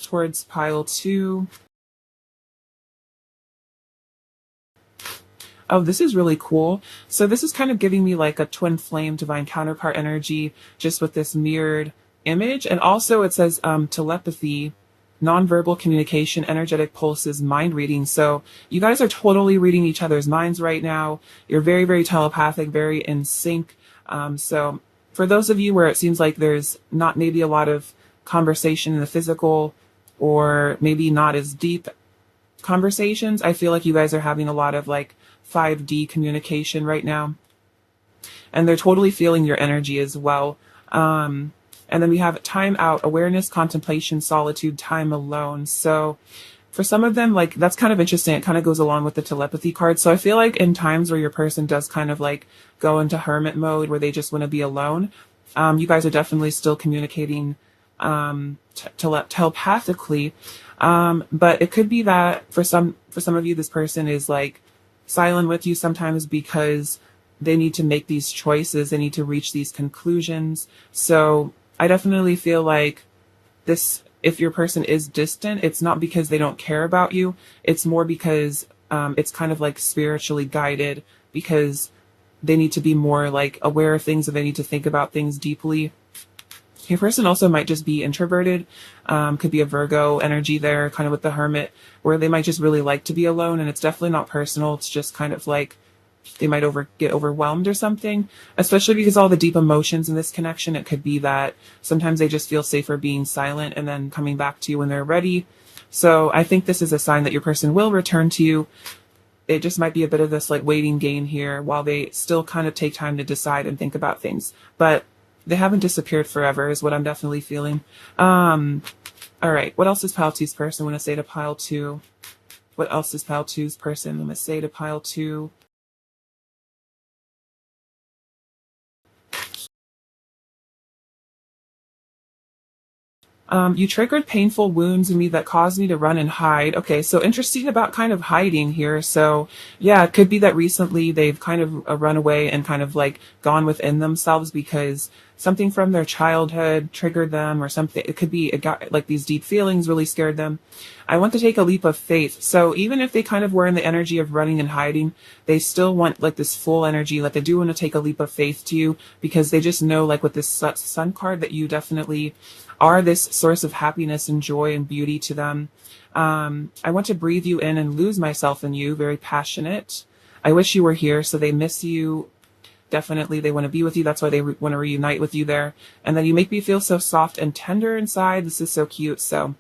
towards pile two? Oh, this is really cool. So this is kind of giving me like a twin flame divine counterpart energy, just with this mirrored image. And also it says telepathy, nonverbal communication, energetic pulses, mind reading. So you guys are totally reading each other's minds right now. You're very, very telepathic, very in sync. So for those of you where it seems like there's not maybe a lot of conversation in the physical, or maybe not as deep conversations, I feel like you guys are having a lot of like 5D communication right now. And they're totally feeling your energy as well. And then we have time out, awareness, contemplation, solitude, time alone. So for some of them, like that's kind of interesting. It kind of goes along with the telepathy card. So I feel like in times where your person does kind of like go into hermit mode, where they just want to be alone, you guys are definitely still communicating telepathically. But it could be that for some of you, this person is like silent with you sometimes because they need to make these choices. They need to reach these conclusions. So I definitely feel like this, if your person is distant, it's not because they don't care about you. It's more because it's kind of like spiritually guided, because they need to be more like aware of things, and they need to think about things deeply. Your person also might just be introverted. Could be a Virgo energy there, kind of with the hermit, where they might just really like to be alone, and it's definitely not personal. It's just kind of like they might get overwhelmed or something, especially because all the deep emotions in this connection. It could be that sometimes they just feel safer being silent and then coming back to you when they're ready. So I think this is a sign that your person will return to you. It just might be a bit of this like waiting game here while they still kind of take time to decide and think about things. But they haven't disappeared forever is what I'm definitely feeling. All right. What else does pile two's person want to say to pile two? What else does pile two's person want to say to pile two? You triggered painful wounds in me that caused me to run and hide. Okay, so interesting about kind of hiding here. So yeah, it could be that recently they've kind of run away and kind of like gone within themselves because something from their childhood triggered them or something. It could be it got like these deep feelings really scared them. I want to take a leap of faith. So even if they kind of were in the energy of running and hiding, they still want like this full energy. Like they do want to take a leap of faith to you because they just know like with this Sun card that you definitely are this source of happiness and joy and beauty to them. I want to breathe you in and lose myself in you. Very passionate. I wish you were here. So they miss you. Definitely they want to be with you. That's why they want to reunite with you there. And then you make me feel so soft and tender inside. This is so cute. So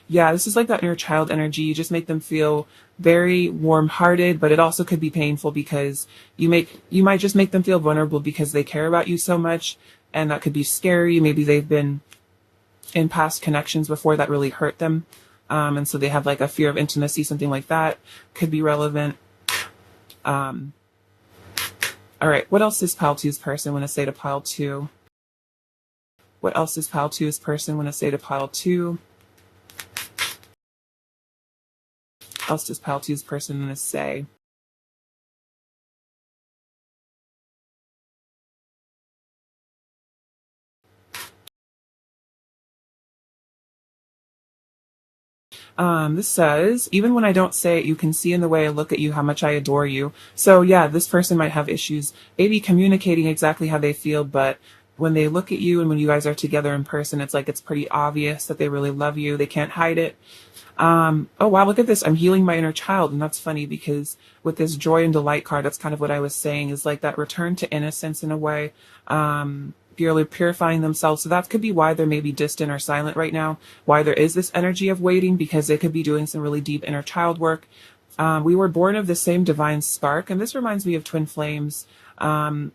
yeah, this is like that inner child energy. You just make them feel very warm-hearted, but it also could be painful because you might just make them feel vulnerable because they care about you so much, and that could be scary. Maybe they've been in past connections before that really hurt them, and so they have like a fear of intimacy, something like that could be relevant. All right, what else does pile two's person want to say to pile two? What else does pile two's person want to say to pile two? What else does pile two's person want to say? This says, even when I don't say it, you can see in the way I look at you how much I adore you. So yeah, this person might have issues maybe communicating exactly how they feel, but when they look at you and when you guys are together in person, it's like it's pretty obvious that they really love you. They can't hide it. Oh wow, look at this. I'm healing my inner child. And that's funny because with this joy and delight card, that's kind of what I was saying, is like that return to innocence in a way. Purifying themselves. So that could be why they're maybe distant or silent right now, why there is this energy of waiting, because they could be doing some really deep inner child work. We were born of the same divine spark, and this reminds me of twin flames, also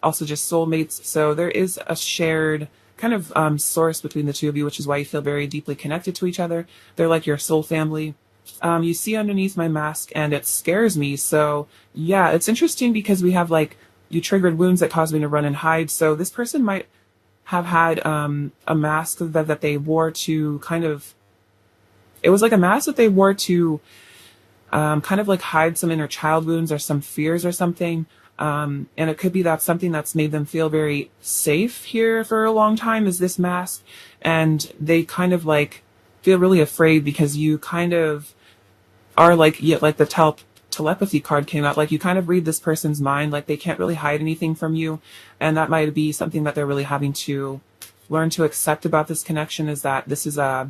just soulmates. So there is a shared kind of source between the two of you, which is why you feel very deeply connected to each other. They're like your soul family. You see underneath my mask, and it scares me. So yeah, it's interesting because we have like, you triggered wounds that caused me to run and hide. So this person might have had a mask that they wore to kind of, it was like a mask that they wore to kind of like hide some inner child wounds or some fears or something. And it could be that something that's made them feel very safe here for a long time is this mask. And they kind of like feel really afraid because you kind of are like, yeah, like the telepathy card came out, like you kind of read this person's mind, like they can't really hide anything from you. And that might be something that they're really having to learn to accept about this connection, is that this is a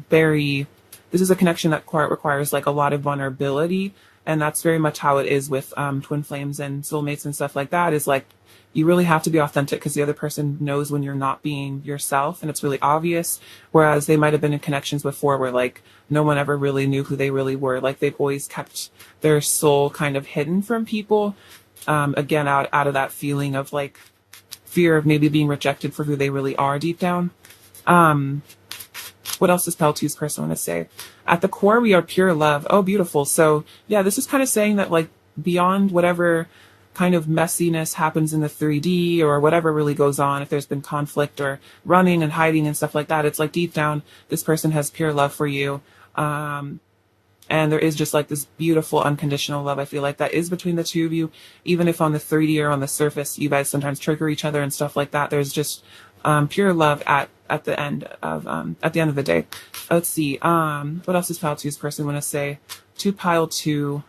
connection that requires like a lot of vulnerability. And that's very much how it is with twin flames and soulmates and stuff like that, is like you really have to be authentic because the other person knows when you're not being yourself, and it's really obvious. Whereas they might have been in connections before where like no one ever really knew who they really were. Like they've always kept their soul kind of hidden from people. Again, out of that feeling of like fear of maybe being rejected for who they really are deep down. What else does pile two's person want to say? At the core, we are pure love. Oh, beautiful. So yeah, this is kind of saying that like beyond whatever kind of messiness happens in the 3D or whatever really goes on, if there's been conflict or running and hiding and stuff like that, it's like deep down, this person has pure love for you. And there is just like this beautiful unconditional love, I feel like, that is between the two of you. Even if on the 3D or on the surface, you guys sometimes trigger each other and stuff like that, there's just pure love at the end of the day. Let's see. What else does pile two's person want to say to pile two?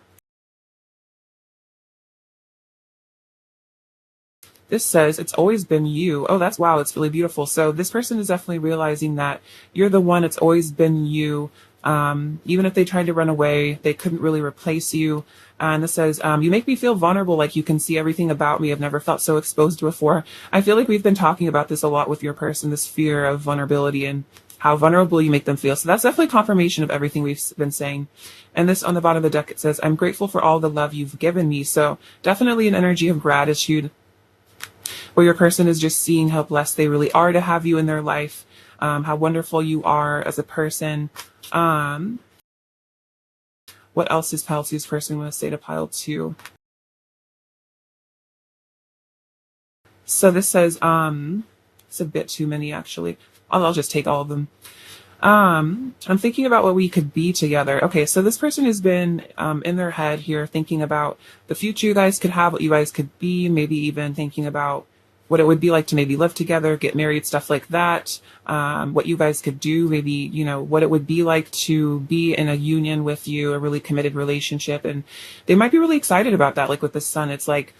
This says, it's always been you. Oh, that's, wow, it's really beautiful. So this person is definitely realizing that you're the one, it's always been you. Even if they tried to run away, they couldn't really replace you. And this says, you make me feel vulnerable, like you can see everything about me. I've never felt so exposed before. I feel like we've been talking about this a lot with your person, this fear of vulnerability and how vulnerable you make them feel. So that's definitely confirmation of everything we've been saying. And this on the bottom of the deck, it says, I'm grateful for all the love you've given me. So definitely an energy of gratitude, where your person is just seeing how blessed they really are to have you in their life, how wonderful you are as a person. What else does pile two's person want to say to pile two? So this says, it's a bit too many actually. I'll just take all of them. I'm thinking about what we could be together. Okay, so this person has been in their head here thinking about the future you guys could have, what you guys could be, maybe even thinking about what it would be like to maybe live together, get married, stuff like that. What you guys could do, maybe, you know, what it would be like to be in a union with you, a really committed relationship. And they might be really excited about that. Like with the sun, it's like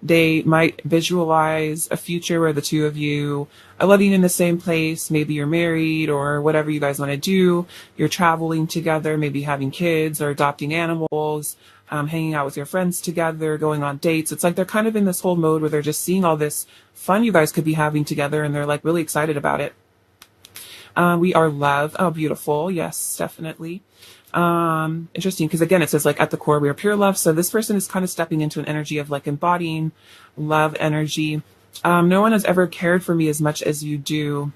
They might visualize a future where the two of you are living in the same place. Maybe you're married or whatever you guys want to do. You're traveling together, maybe having kids or adopting animals, hanging out with your friends together, going on dates. It's like they're kind of in this whole mode where they're just seeing all this fun you guys could be having together and they're like really excited about it. We are love. Oh, beautiful. Yes, definitely. Interesting because again, it says like at the core, we are pure love. So this person is kind of stepping into an energy of like embodying love energy. No one has ever cared for me as much as you do.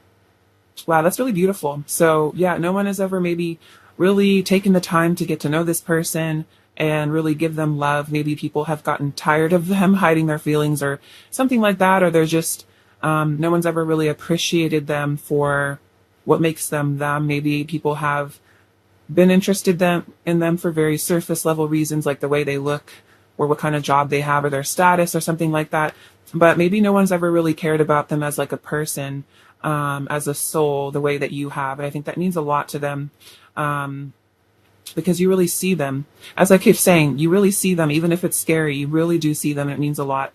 Wow, that's really beautiful. So yeah, no one has ever maybe really taken the time to get to know this person and really give them love. Maybe people have gotten tired of them hiding their feelings or something like that, or they're just, no one's ever really appreciated them for what makes them them. Maybe people have been interested in them for very surface level reasons, like the way they look or what kind of job they have or their status or something like that. But maybe no one's ever really cared about them as like a person, as a soul, the way that you have. And I think that means a lot to them, because you really see them. As I keep saying, you really see them, even if it's scary, you really do see them. And it means a lot.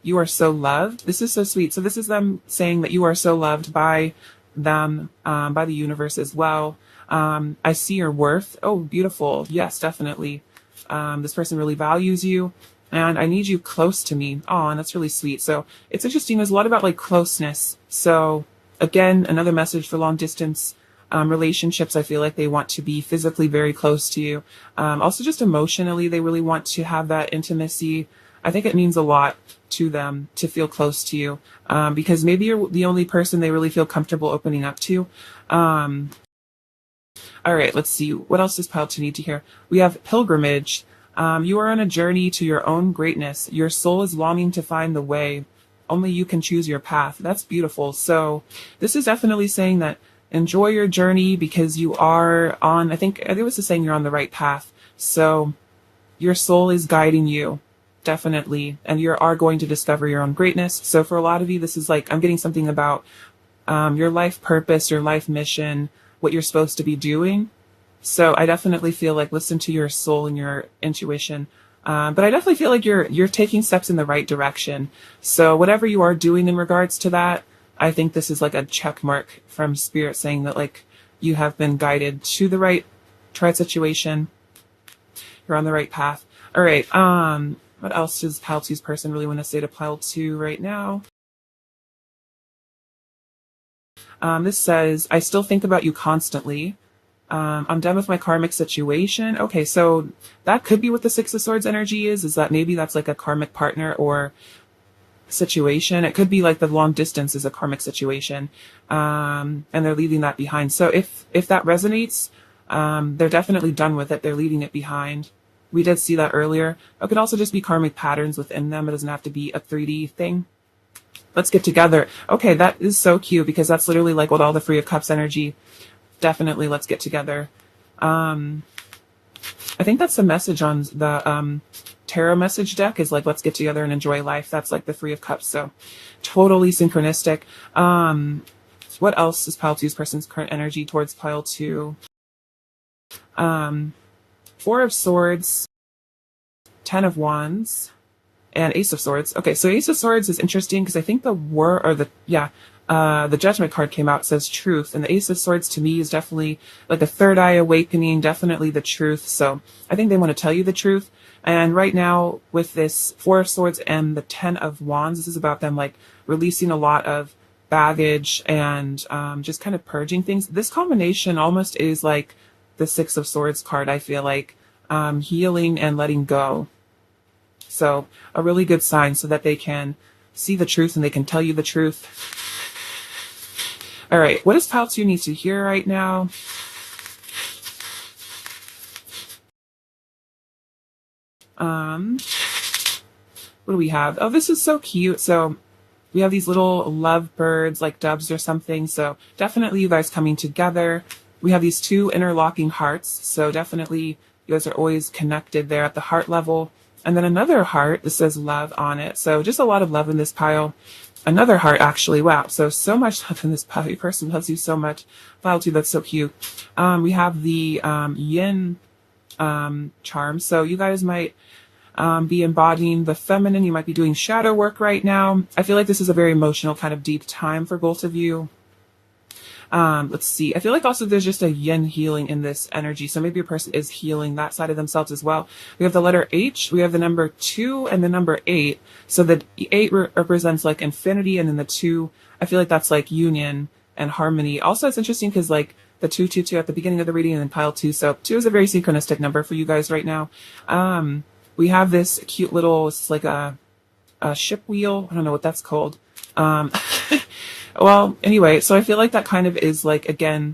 You are so loved. This is so sweet. So this is them saying that you are so loved by them, by the universe as well. I see your worth. Oh, beautiful. Yes, definitely. This person really values you and I need you close to me. Oh, and that's really sweet. So it's interesting. There's a lot about like closeness. So again, another message for long distance, relationships. I feel like they want to be physically very close to you. Also just emotionally, they really want to have that intimacy. I think it means a lot to them to feel close to you, because maybe you're the only person they really feel comfortable opening up to. All right, let's see. What else does Pile 2 need to hear? We have pilgrimage. You are on a journey to your own greatness. Your soul is longing to find the way. Only you can choose your path. That's beautiful. So this is definitely saying that enjoy your journey because you are on, I think it was saying you're on the right path. So your soul is guiding you, definitely. And you are going to discover your own greatness. So for a lot of you, this is like, I'm getting something about your life purpose, your life mission, what you're supposed to be doing. So I definitely feel like listen to your soul and your intuition. But I definitely feel like you're taking steps in the right direction. So whatever you are doing in regards to that, I think this is like a check mark from spirit saying that like you have been guided to the right situation. You're on the right path. All right. What else does Pile 2's person really want to say to Pile 2 right now? This says, I still think about you constantly. I'm done with my karmic situation. Okay, so that could be what the Six of Swords energy is that maybe that's like a karmic partner or situation. It could be like the long distance is a karmic situation, and they're leaving that behind. So if that resonates, they're definitely done with it. They're leaving it behind. We did see that earlier. It could also just be karmic patterns within them. It doesn't have to be a 3D thing. Let's get together. Okay, that is so cute because that's literally like what all the Three of Cups energy. Definitely, let's get together. I think that's the message on the tarot message deck is like, let's get together and enjoy life. That's like the Three of Cups. So totally synchronistic. What else is Pile 2's person's current energy towards Pile 2? Four of Swords, 10 of Wands, and Ace of Swords. Okay, so Ace of Swords is interesting because I think the Judgment card came out, says truth, and the Ace of Swords to me is definitely like a third eye awakening, definitely the truth. So I think they want to tell you the truth. And right now with this Four of Swords and the 10 of Wands, this is about them like releasing a lot of baggage and just kind of purging things. This combination almost is like the Six of Swords card, I feel like, healing and letting go. So a really good sign so that they can see the truth and they can tell you the truth. All right, what does Pile 2 need to hear right now? What do we have? Oh, this is so cute. So we have these little love birds, like doves or something. So definitely you guys coming together. We have these two interlocking hearts. So definitely you guys are always connected there at the heart level. And then another heart that says love on it. So just a lot of love in this pile. Another heart, actually. Wow. So much love in this pile. Your person loves you so much. Pile 2, that's so cute. We have the yin charm. So you guys might be embodying the feminine. You might be doing shadow work right now. I feel like this is a very emotional, kind of deep time for both of you. Let's see. I feel like also there's just a yin healing in this energy. So maybe your person is healing that side of themselves as well. We have the letter H, we have the number 2 and the number 8. So the 8 represents like infinity, and then the 2, I feel like that's like union and harmony. Also, it's interesting because like the 222 at the beginning of the reading and then pile 2. So 2 is a very synchronistic number for you guys right now. We have this cute little, it's like a ship wheel. I don't know what that's called. Well, anyway, so I feel like that kind of is like, again,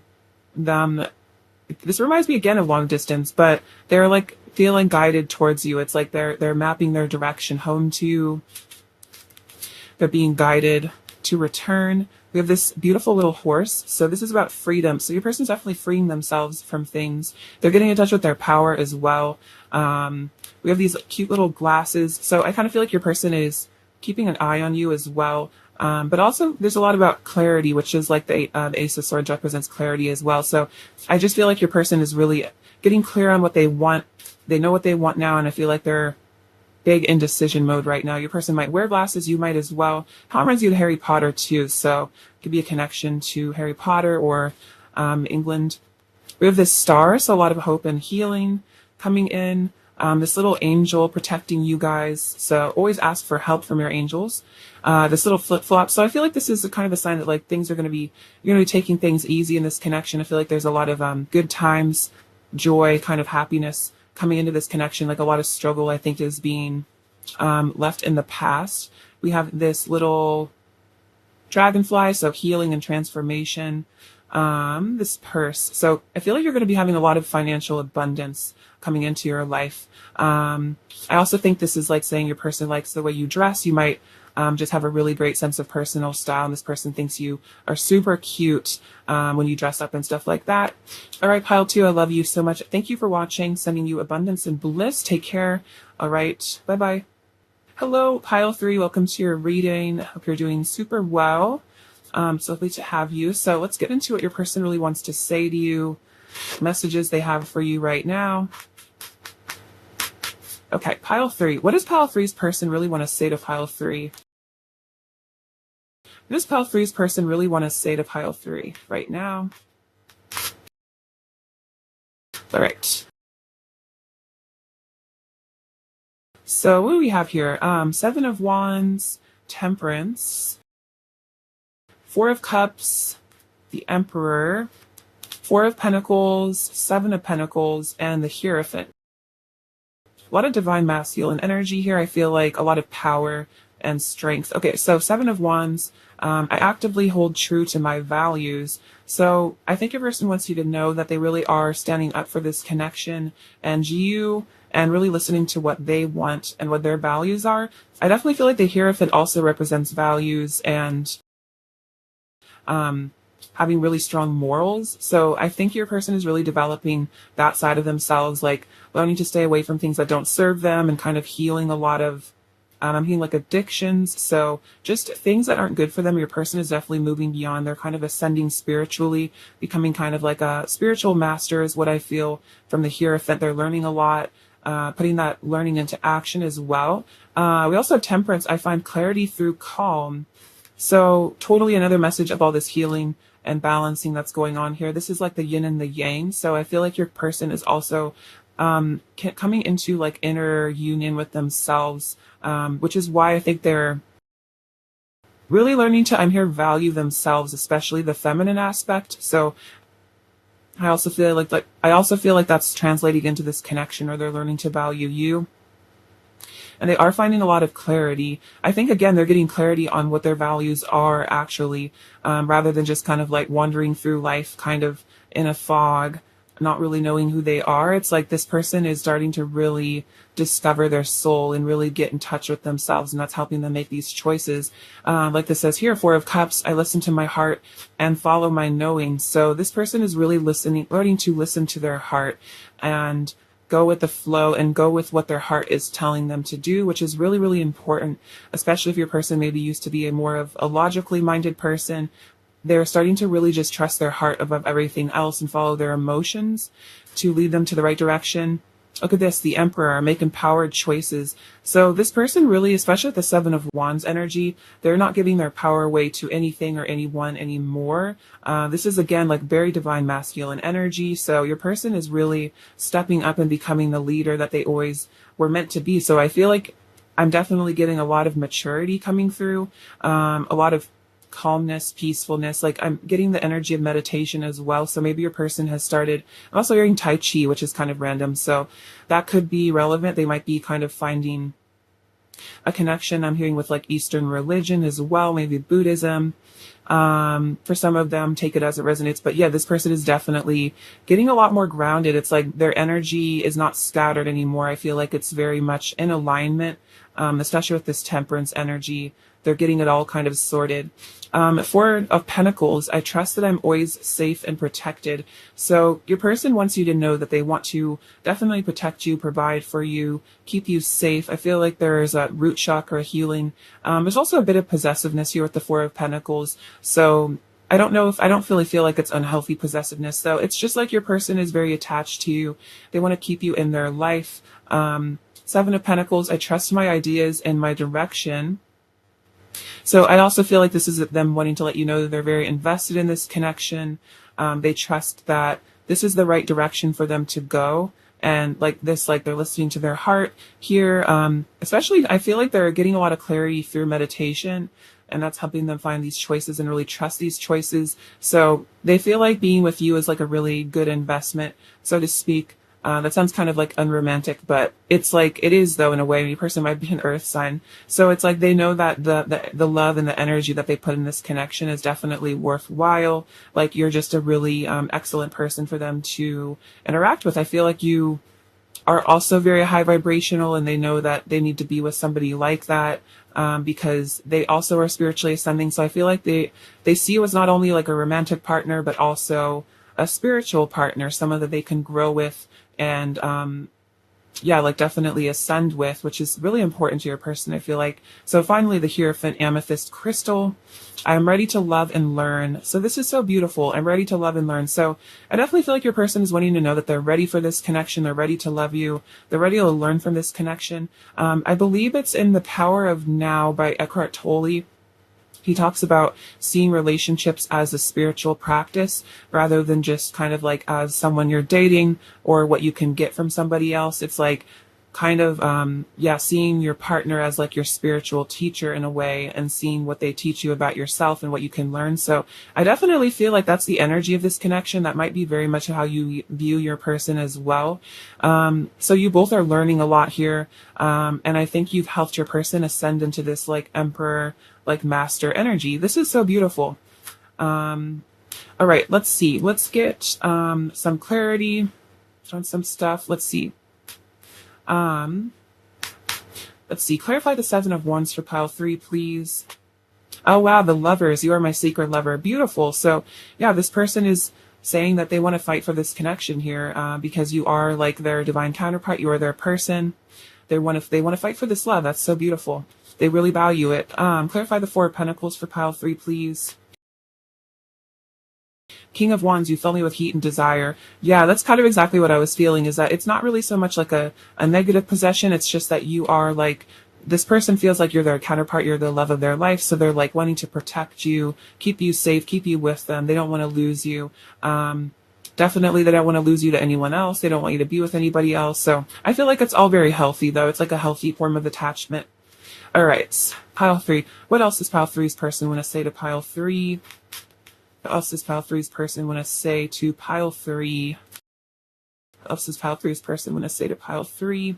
this reminds me again of long distance, but they're like feeling guided towards you. It's like they're mapping their direction home to you. They're being guided to return. We have this beautiful little horse. So this is about freedom. So your person's definitely freeing themselves from things. They're getting in touch with their power as well. We have these cute little glasses. So I kind of feel like your person is keeping an eye on you as well. But also there's a lot about clarity, which is like the Ace of Swords represents clarity as well. So I just feel like your person is really getting clear on what they want. They know what they want now. And I feel like they're big indecision mode right now. Your person might wear glasses. You might as well. How reminds you of Harry Potter too. So it could be a connection to Harry Potter or, England. We have this star. So a lot of hope and healing coming in. This little angel protecting you guys. So always ask for help from your angels. This little flip-flop. So I feel like this is kind of a sign that like things are going to be, you're going to be taking things easy in this connection. I feel like there's a lot of good times, joy, kind of happiness coming into this connection. Like a lot of struggle, I think, is being left in the past. We have this little dragonfly, so healing and transformation. This purse. So I feel like you're going to be having a lot of financial abundance coming into your life. I also think this is like saying your person likes the way you dress. You might just have a really great sense of personal style, and this person thinks you are super cute when you dress up and stuff like that. All right, pile 2, I love you so much. Thank you for watching. Sending you abundance and bliss. Take care. All right, bye-bye. Hello, pile 3. Welcome to your reading. Hope you're doing super well. So lovely to have you. So let's get into what your person really wants to say to you. Messages they have for you right now. Okay, pile 3. What does pile 3's person really want to say to pile 3? What does pile 3's person really want to say to pile 3 right now? All right. So what do we have here? 7 of Wands, Temperance, 4 of Cups, the Emperor, 4 of Pentacles, 7 of Pentacles, and the Hierophant. A lot of divine masculine energy here. I feel like a lot of power and strength. Okay, so 7 of Wands. I actively hold true to my values. So I think your person wants you to know that they really are standing up for this connection and you, and really listening to what they want and what their values are. I definitely feel like the Hierophant also represents values and having really strong morals. So I think your person is really developing that side of themselves, like learning to stay away from things that don't serve them and kind of healing a lot of, I'm healing like addictions. So just things that aren't good for them. Your person is definitely moving beyond. They're kind of ascending spiritually, becoming kind of like a spiritual master is what I feel from the Hierophant. They're learning a lot, putting that learning into action as well. We also have Temperance. I find clarity through calm. So totally another message of all this healing and balancing that's going on here. This is like the yin and the yang. So I feel like your person is also coming into like inner union with themselves, which is why I think they're really learning to, value themselves, especially the feminine aspect. So I also feel like that's translating into this connection, or they're learning to value you. And they are finding a lot of clarity. I think, again, they're getting clarity on what their values are actually, rather than just kind of like wandering through life kind of in a fog, not really knowing who they are. It's like this person is starting to really discover their soul and really get in touch with themselves. And that's helping them make these choices. Like this says here, 4 of Cups, I listen to my heart and follow my knowing. So this person is really learning to listen to their heart and go with the flow and go with what their heart is telling them to do, which is really, really important, especially if your person maybe used to be a more of a logically minded person. They're starting to really just trust their heart above everything else and follow their emotions to lead them to the right direction. Look at this, the Emperor, make empowered choices. So this person really, especially with the Seven of Wands energy, they're not giving their power away to anything or anyone anymore. This is again like very divine masculine energy. So your person is really stepping up and becoming the leader that they always were meant to be. So I feel like I'm definitely getting a lot of maturity coming through, a lot of calmness, peacefulness. Like I'm getting the energy of meditation as well. So maybe your person has started. I'm also hearing Tai Chi, which is kind of random. So that could be relevant. They might be kind of finding a connection. I'm hearing with like Eastern religion as well, maybe Buddhism. For some of them, take it as it resonates. But yeah, this person is definitely getting a lot more grounded. It's like their energy is not scattered anymore. I feel like it's very much in alignment, especially with this temperance energy. They're getting it all kind of sorted. Four of Pentacles, I trust that I'm always safe and protected. So your person wants you to know that they want to definitely protect you, provide for you, keep you safe. I feel like there is a root chakra healing. There's also a bit of possessiveness here with the Four of Pentacles. So I don't know if I don't really feel like it's unhealthy possessiveness though. It's just like your person is very attached to you. They want to keep you in their life. Seven of Pentacles, I trust my ideas and my direction. So I also feel like this is them wanting to let you know that they're very invested in this connection. They trust that this is the right direction for them to go. And like this, like they're listening to their heart here. Especially, I feel like they're getting a lot of clarity through meditation, and that's helping them find these choices and really trust these choices. So they feel like being with you is like a really good investment, so to speak. That sounds kind of like unromantic, but it's like, it is though in a way. Your person might be an earth sign. So it's like they know that the love and the energy that they put in this connection is definitely worthwhile. Like you're just a really excellent person for them to interact with. I feel like you are also very high vibrational, and they know that they need to be with somebody like that, because they also are spiritually ascending. So I feel like they see you as not only like a romantic partner, but also a spiritual partner, someone that they can grow with and yeah, like definitely ascend with, which is really important to your person, I feel like. So finally, the Hierophant Amethyst Crystal. I'm ready to love and learn. So this is so beautiful. I'm ready to love and learn. So I definitely feel like your person is wanting to know that they're ready for this connection. They're ready to love you. They're ready to learn from this connection. I believe it's in The Power of Now by Eckhart Tolle. He talks about seeing relationships as a spiritual practice rather than just kind of like as someone you're dating or what you can get from somebody else. It's like kind of, seeing your partner as like your spiritual teacher in a way, and seeing what they teach you about yourself and what you can learn. So I definitely feel like that's the energy of this connection. That might be very much how you view your person as well. So you both are learning a lot here. And I think you've helped your person ascend into this like emperor, like master energy. This is so beautiful. All right, let's see. Let's get some clarity on some stuff. Let's see. Let's see. Clarify the Seven of Wands for pile 3, please. Oh, wow. The Lovers. You are my secret lover. Beautiful. So, yeah, this person is saying that they want to fight for this connection here, because you are like their divine counterpart. You are their person. They want to fight for this love. That's so beautiful. They really value it. Clarify the Four of Pentacles for pile 3, please. King of Wands, you fill me with heat and desire. Yeah, that's kind of exactly what I was feeling, is that it's not really so much like a negative possession. It's just that you are like, this person feels like you're their counterpart. You're the love of their life. So they're like wanting to protect you, keep you safe, keep you with them. They don't want to lose you. Definitely they don't want to lose you to anyone else. They don't want you to be with anybody else. So I feel like it's all very healthy though. It's like a healthy form of attachment. All right, pile 3. What else does pile 3's person want to say to pile 3? What else does pile 3's person want to say to pile 3? What else does pile 3's person want to say to pile 3?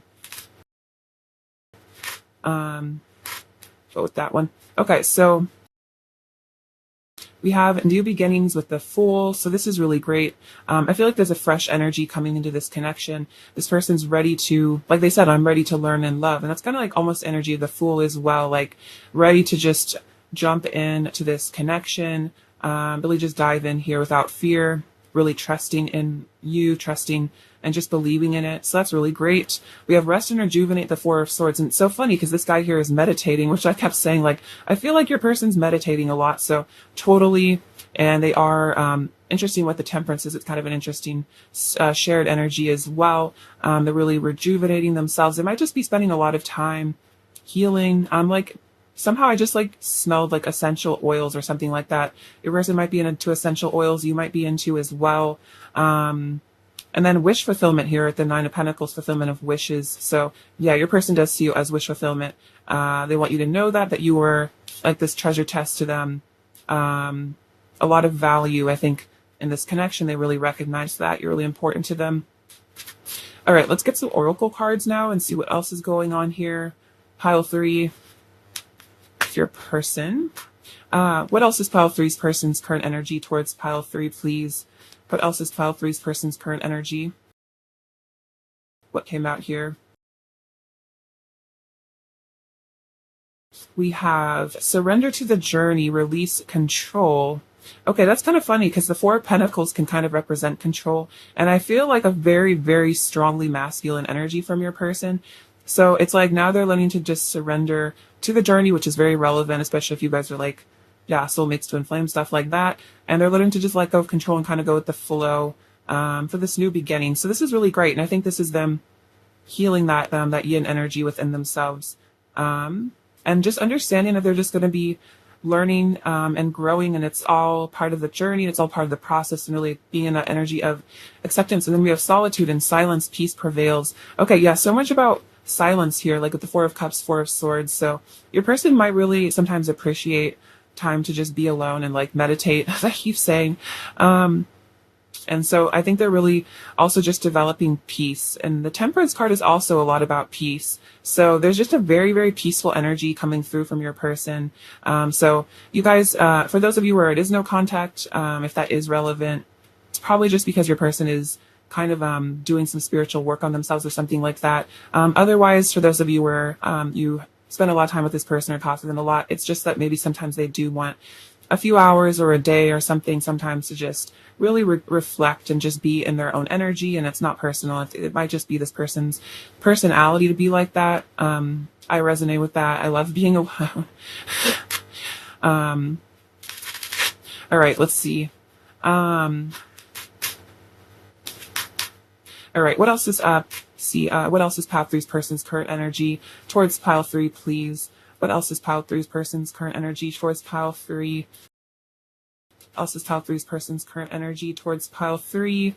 Go with that one. Okay, so we have new beginnings with the Fool. So this is really great. I feel like there's a fresh energy coming into this connection. This person's ready to, like they said, I'm ready to learn and love. And that's kind of like almost energy of the Fool as well. Like ready to just jump in to this connection. Really just dive in here without fear. really trusting in you, trusting and just believing in it. So that's really great. We have rest and rejuvenate, the Four of Swords. And it's so funny because this guy here is meditating, which I kept saying, like, I feel like your person's meditating a lot. So totally. And they are interesting what the Temperance is. It's kind of an interesting shared energy as well. They're really rejuvenating themselves. They might just be spending a lot of time healing. Like, somehow I just like smelled like essential oils or something like that. Your person might be into essential oils. You might be into as well. And then wish fulfillment here at the Nine of Pentacles, fulfillment of wishes. So yeah, your person does see you as wish fulfillment. They want you to know that you were like this treasure chest to them. A lot of value, I think, in this connection. They really recognize that you're really important to them. All right, let's get some oracle cards now and see what else is going on here. Pile 3, your person. What else is pile 3's person's current energy towards pile 3, please? What else is pile 3's person's current energy? What came out here? We have surrender to the journey, release control. Okay, that's kind of funny because the Four of Pentacles can kind of represent control. And I feel like a very, very strongly masculine energy from your person. So it's like now they're learning to just surrender to the journey, which is very relevant, especially if you guys are like, yeah, soulmates, twin flame, stuff like that. And they're learning to just let go of control and kind of go with the flow for this new beginning. So this is really great. And I think this is them healing that yin energy within themselves. And just understanding that they're just going to be learning and growing, and it's all part of the journey. It's all part of the process, and really being in that energy of acceptance. And then we have solitude and silence, peace prevails. Okay, yeah, so much about silence here, like with the Four of Cups, Four of Swords. So your person might really sometimes appreciate time to just be alone and like meditate, as I keep saying. And so I think they're really also just developing peace. And the Temperance card is also a lot about peace. So there's just a very, very peaceful energy coming through from your person. So you guys, for those of you where it is no contact, if that is relevant, it's probably just because your person is kind of doing some spiritual work on themselves or something like that. Otherwise, for those of you where you spend a lot of time with this person or talk to them a lot, it's just that maybe sometimes they do want a few hours or a day or something sometimes to just really reflect and just be in their own energy. And it's not personal. It might just be this person's personality to be like that. I resonate with that. I love being alone. All right, let's see. All right, what else is up? What else is pile 3's person's current energy towards pile 3, please? What else is pile 3's person's current energy towards pile 3? What else is pile 3's person's current energy towards pile 3?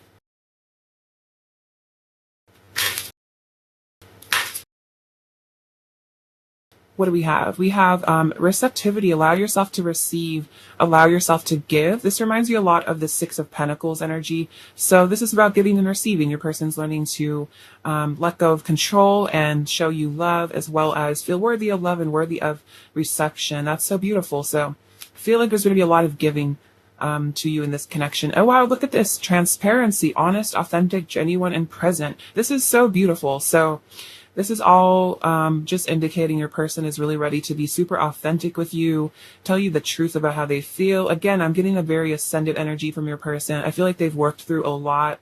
What do we have? We have receptivity. Allow yourself to receive. Allow yourself to give. This reminds you a lot of the Six of Pentacles energy. So this is about giving and receiving. Your person's learning to let go of control and show you love, as well as feel worthy of love and worthy of reception. That's so beautiful. So I feel like there's going to be a lot of giving to you in this connection. Oh, wow. Look at this. Transparency, honest, authentic, genuine, and present. This is so beautiful. So this is all just indicating your person is really ready to be super authentic with you, tell you the truth about how they feel. Again, I'm getting a very ascended energy from your person. I feel like they've worked through a lot.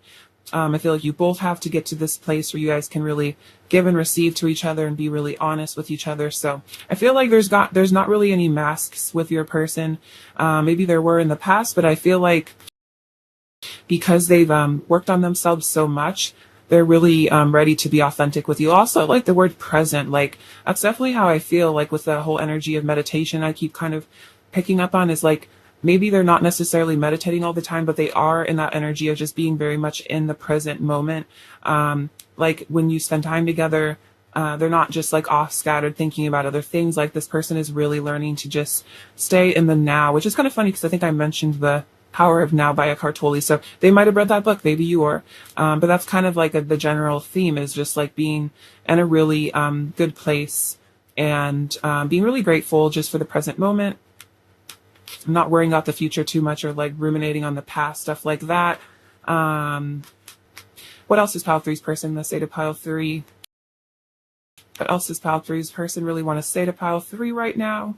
I feel like you both have to get to this place where you guys can really give and receive to each other and be really honest with each other. So I feel like there's not really any masks with your person. Maybe there were in the past, but I feel like because they've worked on themselves so much, they're really ready to be authentic with you. Also, like the word present, like that's definitely how I feel like with the whole energy of meditation. I keep kind of picking up on is like maybe they're not necessarily meditating all the time, but they are in that energy of just being very much in the present moment. Like when you spend time together, they're not just like off scattered thinking about other things. Like this person is really learning to just stay in the now, which is kind of funny because I think I mentioned the Power of Now by Eckhart Tolle. So they might have read that book, maybe you are. But that's kind of like the general theme is just like being in a really good place and being really grateful just for the present moment. Not worrying about the future too much or like ruminating on the past, stuff like that. What else is pile 3's person? Let's say to pile 3. What else does pile 3's person really want to say to pile 3 right now?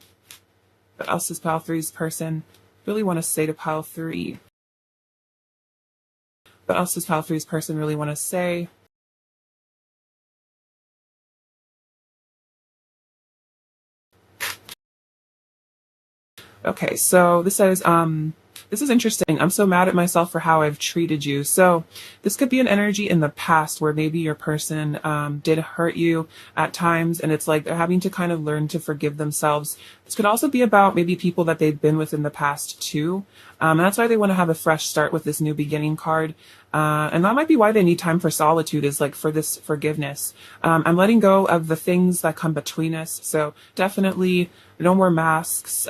What else does pile 3's person really want to say to pile 3? What else does pile three's person really want to say? Okay, so this says, this is interesting. I'm so mad at myself for how I've treated you. So this could be an energy in the past where maybe your person did hurt you at times, and it's like they're having to kind of learn to forgive themselves. This could also be about maybe people that they've been with in the past too. And that's why they want to have a fresh start with this new beginning card. And that might be why they need time for solitude, is like for this forgiveness. I'm letting go of the things that come between us. So definitely no more masks.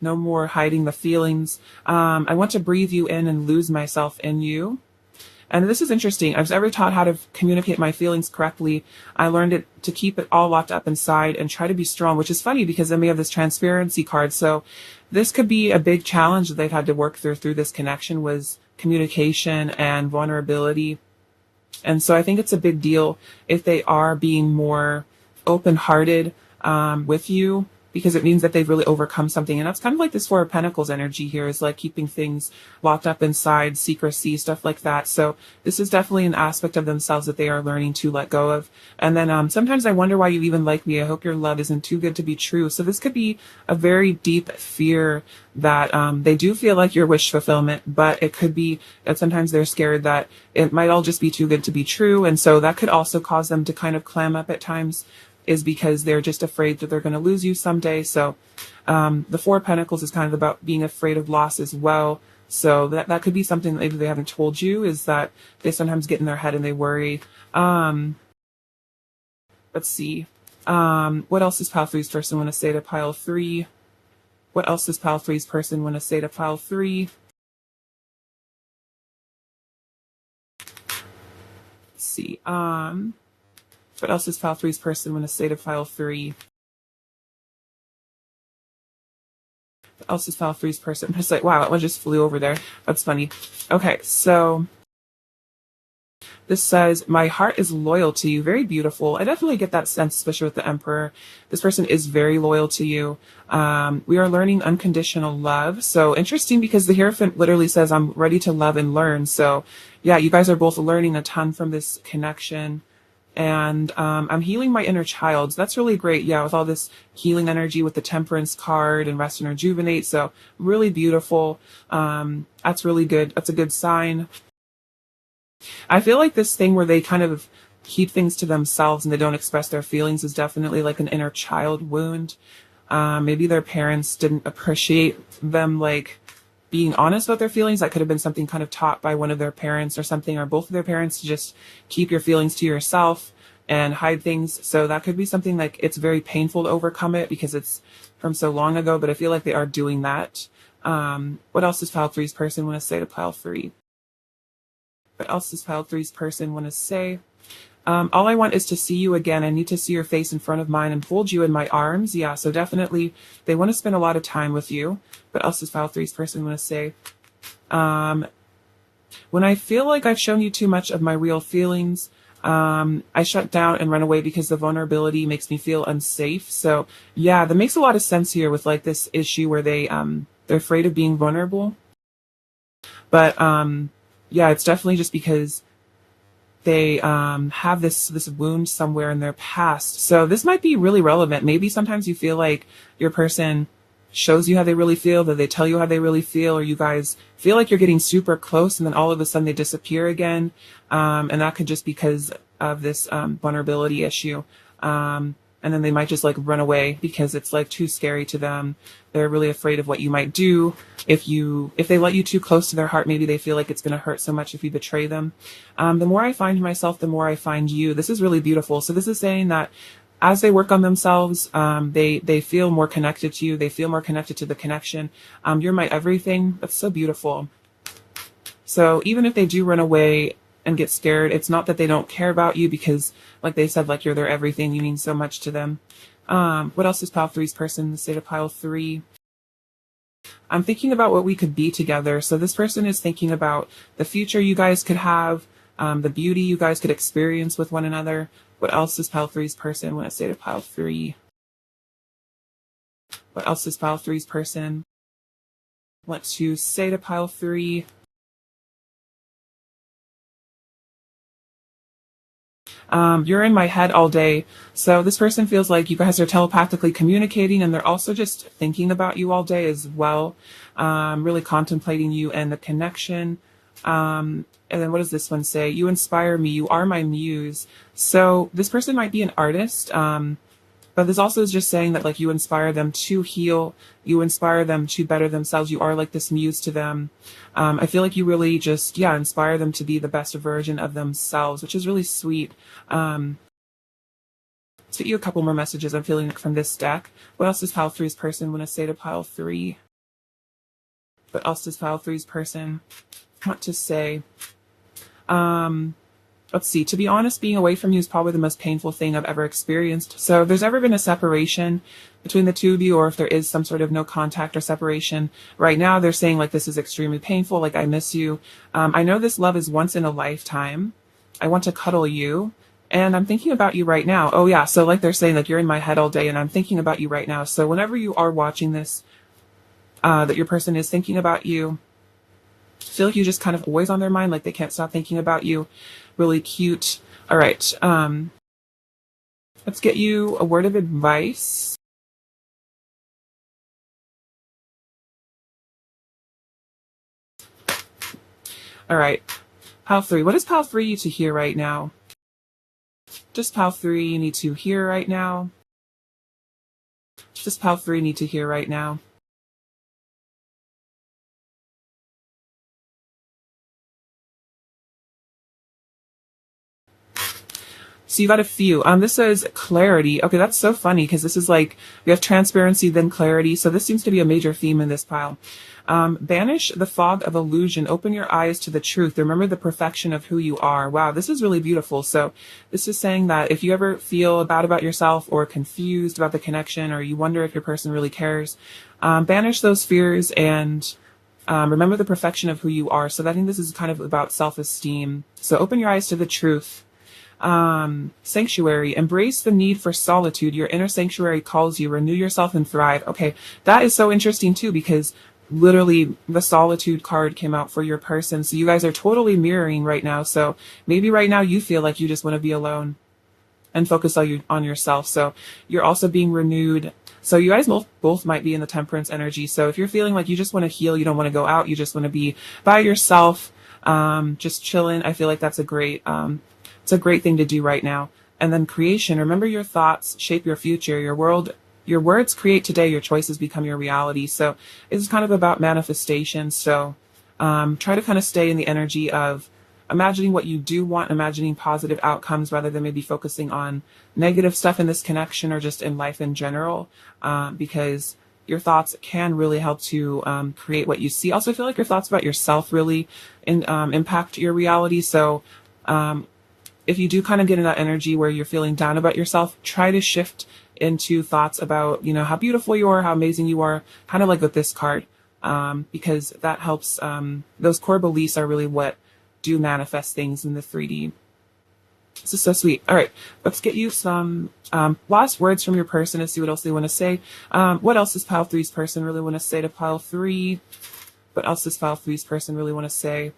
No more hiding the feelings. I want to breathe you in and lose myself in you. And this is interesting. I was ever taught how to communicate my feelings correctly. I learned it to keep it all locked up inside and try to be strong, which is funny because then we have this transparency card. So this could be a big challenge that they've had to work through this connection, was communication and vulnerability. And so I think it's a big deal if they are being more open-hearted with you, because it means that they've really overcome something. And that's kind of like this Four of Pentacles energy here, is like keeping things locked up inside, secrecy, stuff like that. So this is definitely an aspect of themselves that they are learning to let go of. And then sometimes I wonder why you even like me. I hope your love isn't too good to be true. So this could be a very deep fear that they do feel like your wish fulfillment, but it could be that sometimes they're scared that it might all just be too good to be true. And so that could also cause them to kind of clam up at times, is because they're just afraid that they're going to lose you someday. So the Four of Pentacles is kind of about being afraid of loss as well. So that could be something that maybe they haven't told you, is that they sometimes get in their head and they worry. Let's see. What else does pile three's person want to say to pile three? What else does pile three's person want to say to pile three? Let's see. What else does pile three's person want to say to pile three? What else does pile three's person? I'm just like, wow, that one just flew over there. That's funny. Okay, so this says, my heart is loyal to you. Very beautiful. I definitely get that sense, especially with the Emperor. This person is very loyal to you. We are learning unconditional love. So interesting, because the Hierophant literally says, I'm ready to love and learn. So yeah, you guys are both learning a ton from this connection. And I'm healing my inner child. So that's really great. Yeah, with all this healing energy with the Temperance card and rest and rejuvenate. So really beautiful. That's really good. That's a good sign. I feel like this thing where they kind of keep things to themselves and they don't express their feelings is definitely like an inner child wound. Maybe their parents didn't appreciate them like being honest about their feelings. That could have been something kind of taught by one of their parents or something, or both of their parents, to just keep your feelings to yourself and hide things. So that could be something like it's very painful to overcome it because it's from so long ago, but I feel like they are doing that. What else does pile three's person want to say to pile three? What else does pile three's person want to say? All I want is to see you again. I need to see your face in front of mine and hold you in my arms. Yeah, so definitely they want to spend a lot of time with you. What else does pile three's person want to say? When I feel like I've shown you too much of my real feelings, I shut down and run away because the vulnerability makes me feel unsafe. So yeah, that makes a lot of sense here with like this issue where they're afraid of being vulnerable. But yeah, it's definitely just because they have this wound somewhere in their past. So this might be really relevant. Maybe sometimes you feel like your person shows you how they really feel, that they tell you how they really feel, or you guys feel like you're getting super close and then all of a sudden they disappear again. And that could just because of this vulnerability issue. And then they might just like run away because it's like too scary to them. They're really afraid of what you might do if they let you too close to their heart. Maybe they feel like it's going to hurt so much if you betray them. The more I find myself, the more I find you. This is really beautiful. So this is saying that as they work on themselves, they feel more connected to you. They feel more connected to the connection. You're my everything. That's so beautiful. So even if they do run away and get scared, it's not that they don't care about you, because like they said, like you're their everything. You mean so much to them. What else is pile three's person? The state of pile three. I'm thinking about what we could be together. So this person is thinking about the future you guys could have, the beauty you guys could experience with one another. What else is pile three's person when I say to pile three? What else is pile three's person want to say to pile three? You're in my head all day. So this person feels like you guys are telepathically communicating, and they're also just thinking about you all day as well. Really contemplating you and the connection. And then what does this one say? You inspire me. You are my muse. So this person might be an artist. But this also is just saying that like you inspire them to heal, you inspire them to better themselves. You are like this muse to them. I feel like you really just, yeah, inspire them to be the best version of themselves, which is really sweet. Let's get you a couple more messages I'm feeling from this deck. What else does pile three's person want to say to pile three? What else does pile three's person want to say? Let's see, to be honest, being away from you is probably the most painful thing I've ever experienced. So if there's ever been a separation between the two of you, or if there is some sort of no contact or separation, right now they're saying like this is extremely painful, like I miss you. I know this love is once in a lifetime. I want to cuddle you. And I'm thinking about you right now. Oh yeah, so like they're saying like you're in my head all day and I'm thinking about you right now. So whenever you are watching this, that your person is thinking about you, feel like you just kind of always on their mind, like they can't stop thinking about you. Really cute. All right. Let's get you a word of advice. All right. Pile three. What does pile three need to hear right now? Just pile three you need to hear right now. Just pile three need to hear right now. So you got a few. This says clarity. Okay, that's so funny because this is like, we have transparency, then clarity. So this seems to be a major theme in this pile. Banish the fog of illusion. Open your eyes to the truth. Remember the perfection of who you are. Wow, this is really beautiful. So this is saying that if you ever feel bad about yourself or confused about the connection, or you wonder if your person really cares, banish those fears and remember the perfection of who you are. So I think this is kind of about self-esteem. So open your eyes to the truth. Sanctuary, embrace the need for solitude. Your inner sanctuary calls you. Renew yourself and thrive. Okay, that is so interesting too, because literally the solitude card came out for your person. So you guys are totally mirroring right now. So maybe right now you feel like you just want to be alone and focus on yourself. So you're also being renewed. So you guys both might be in the temperance energy. So if you're feeling like you just want to heal, you don't want to go out, you just want to be by yourself, just chilling, I feel like that's a great thing to do right now. And then creation, remember your thoughts shape your future. Your words create today, your choices become your reality. So it's kind of about manifestation. So try to kind of stay in the energy of imagining what you do want, imagining positive outcomes rather than maybe focusing on negative stuff in this connection or just in life in general, because your thoughts can really help to create what you see. Also, I feel like your thoughts about yourself really impact your reality. So if you do kind of get in that energy where you're feeling down about yourself, try to shift into thoughts about, how beautiful you are, how amazing you are, kind of like with this card, because that helps. Those core beliefs are really what do manifest things in the 3D. This is so sweet. All right, let's get you some last words from your person and see what else they want to say. What else does pile three's person really want to say to pile three? What else does pile three's person really want to say?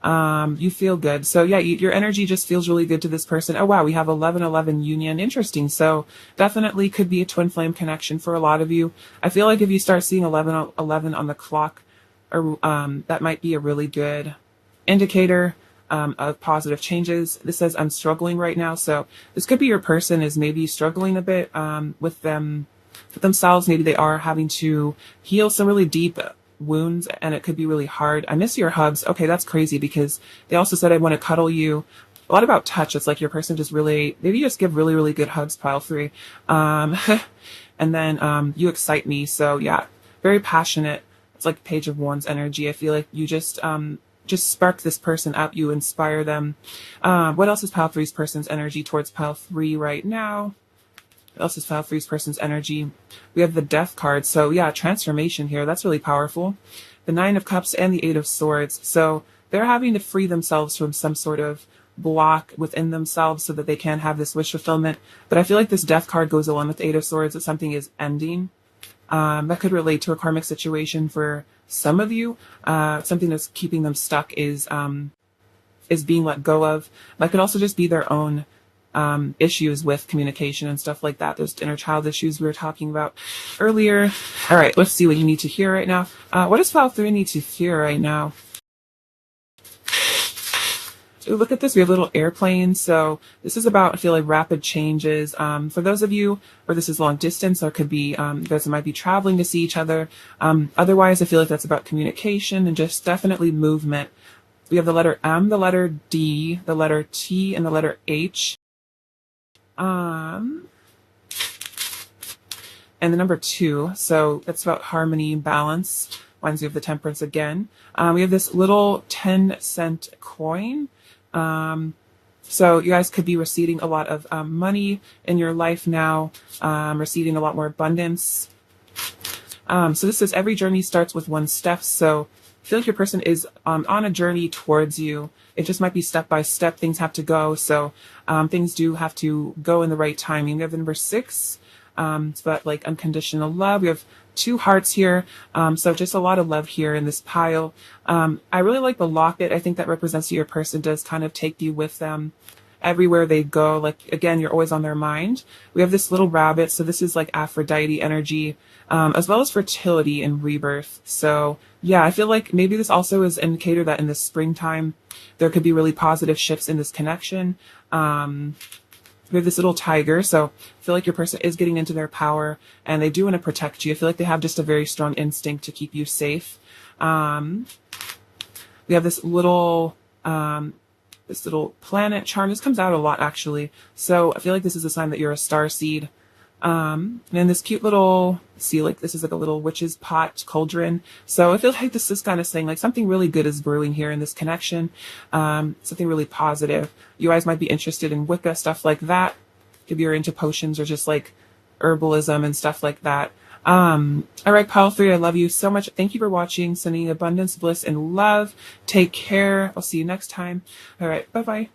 You feel good. So yeah, your energy just feels really good to this person. Oh wow, we have 11-11 union. Interesting. So definitely could be a twin flame connection for a lot of you. I feel like if you start seeing 11-11 on the clock, or that might be a really good indicator of positive changes. This says I'm struggling right now. So this could be your person is maybe struggling a bit with themselves. Maybe they are having to heal some really deep wounds, and it could be really hard. I miss your hugs. Okay, that's crazy, because they also said I want to cuddle you. A lot about touch. It's like your person just really, maybe you just give really, really good hugs, pile three. And then you excite me. So yeah, very passionate. It's like Page of Wands energy. I feel like you just spark this person up. You inspire them. What else is pile three's person's energy towards pile three right now? What else is pile three's person's energy? We have the Death card. So yeah, transformation here. That's really powerful. The Nine of Cups and the Eight of Swords. So they're having to free themselves from some sort of block within themselves so that they can have this wish fulfillment. But I feel like this Death card goes along with the Eight of Swords, that something is ending. That could relate to a karmic situation for some of you. Something that's keeping them stuck is is being let go of. That could also just be their own issues with communication and stuff like that. Those inner child issues we were talking about earlier. All right, let's see what you need to hear right now. What does file 3 need to hear right now? Ooh, look at this. We have little airplanes. So this is about, I feel like, rapid changes. For those of you where this is long distance, or could be, you guys might be traveling to see each other. Otherwise, I feel like that's about communication and just definitely movement. We have the letter M, the letter D, the letter T, and the letter H. And the number 2, so that's about harmony and balance. Reminds me of the temperance again. We have this little 10-cent coin. So you guys could be receiving a lot of money in your life now, receiving a lot more abundance. So this says every journey starts with one step. So I feel like your person is on a journey towards you. It just might be step by step. Things have to go. So things do have to go in the right timing. We have the number 6. It's about like unconditional love. We have 2 hearts here. So just a lot of love here in this pile. I really like the locket. I think that represents your person does kind of take you with them everywhere they go. Like, again, you're always on their mind. We have this little rabbit. So this is like Aphrodite energy, as well as fertility and rebirth. So yeah, I feel like maybe this also is an indicator that in the springtime, there could be really positive shifts in this connection. We have this little tiger, so I feel like your person is getting into their power, and they do want to protect you. I feel like they have just a very strong instinct to keep you safe. We have this little planet charm. This comes out a lot, actually. So I feel like this is a sign that you're a star seed. And then this cute little, see, like this is like a little witch's pot cauldron. So I feel like this is kind of saying like something really good is brewing here in this connection. Something really positive. You guys might be interested in Wicca, stuff like that. If you're into potions or just like herbalism and stuff like that. All right, pile 3, I love you so much. Thank you for watching. Sending abundance, bliss, and love. Take care. I'll see you next time. All right, bye-bye.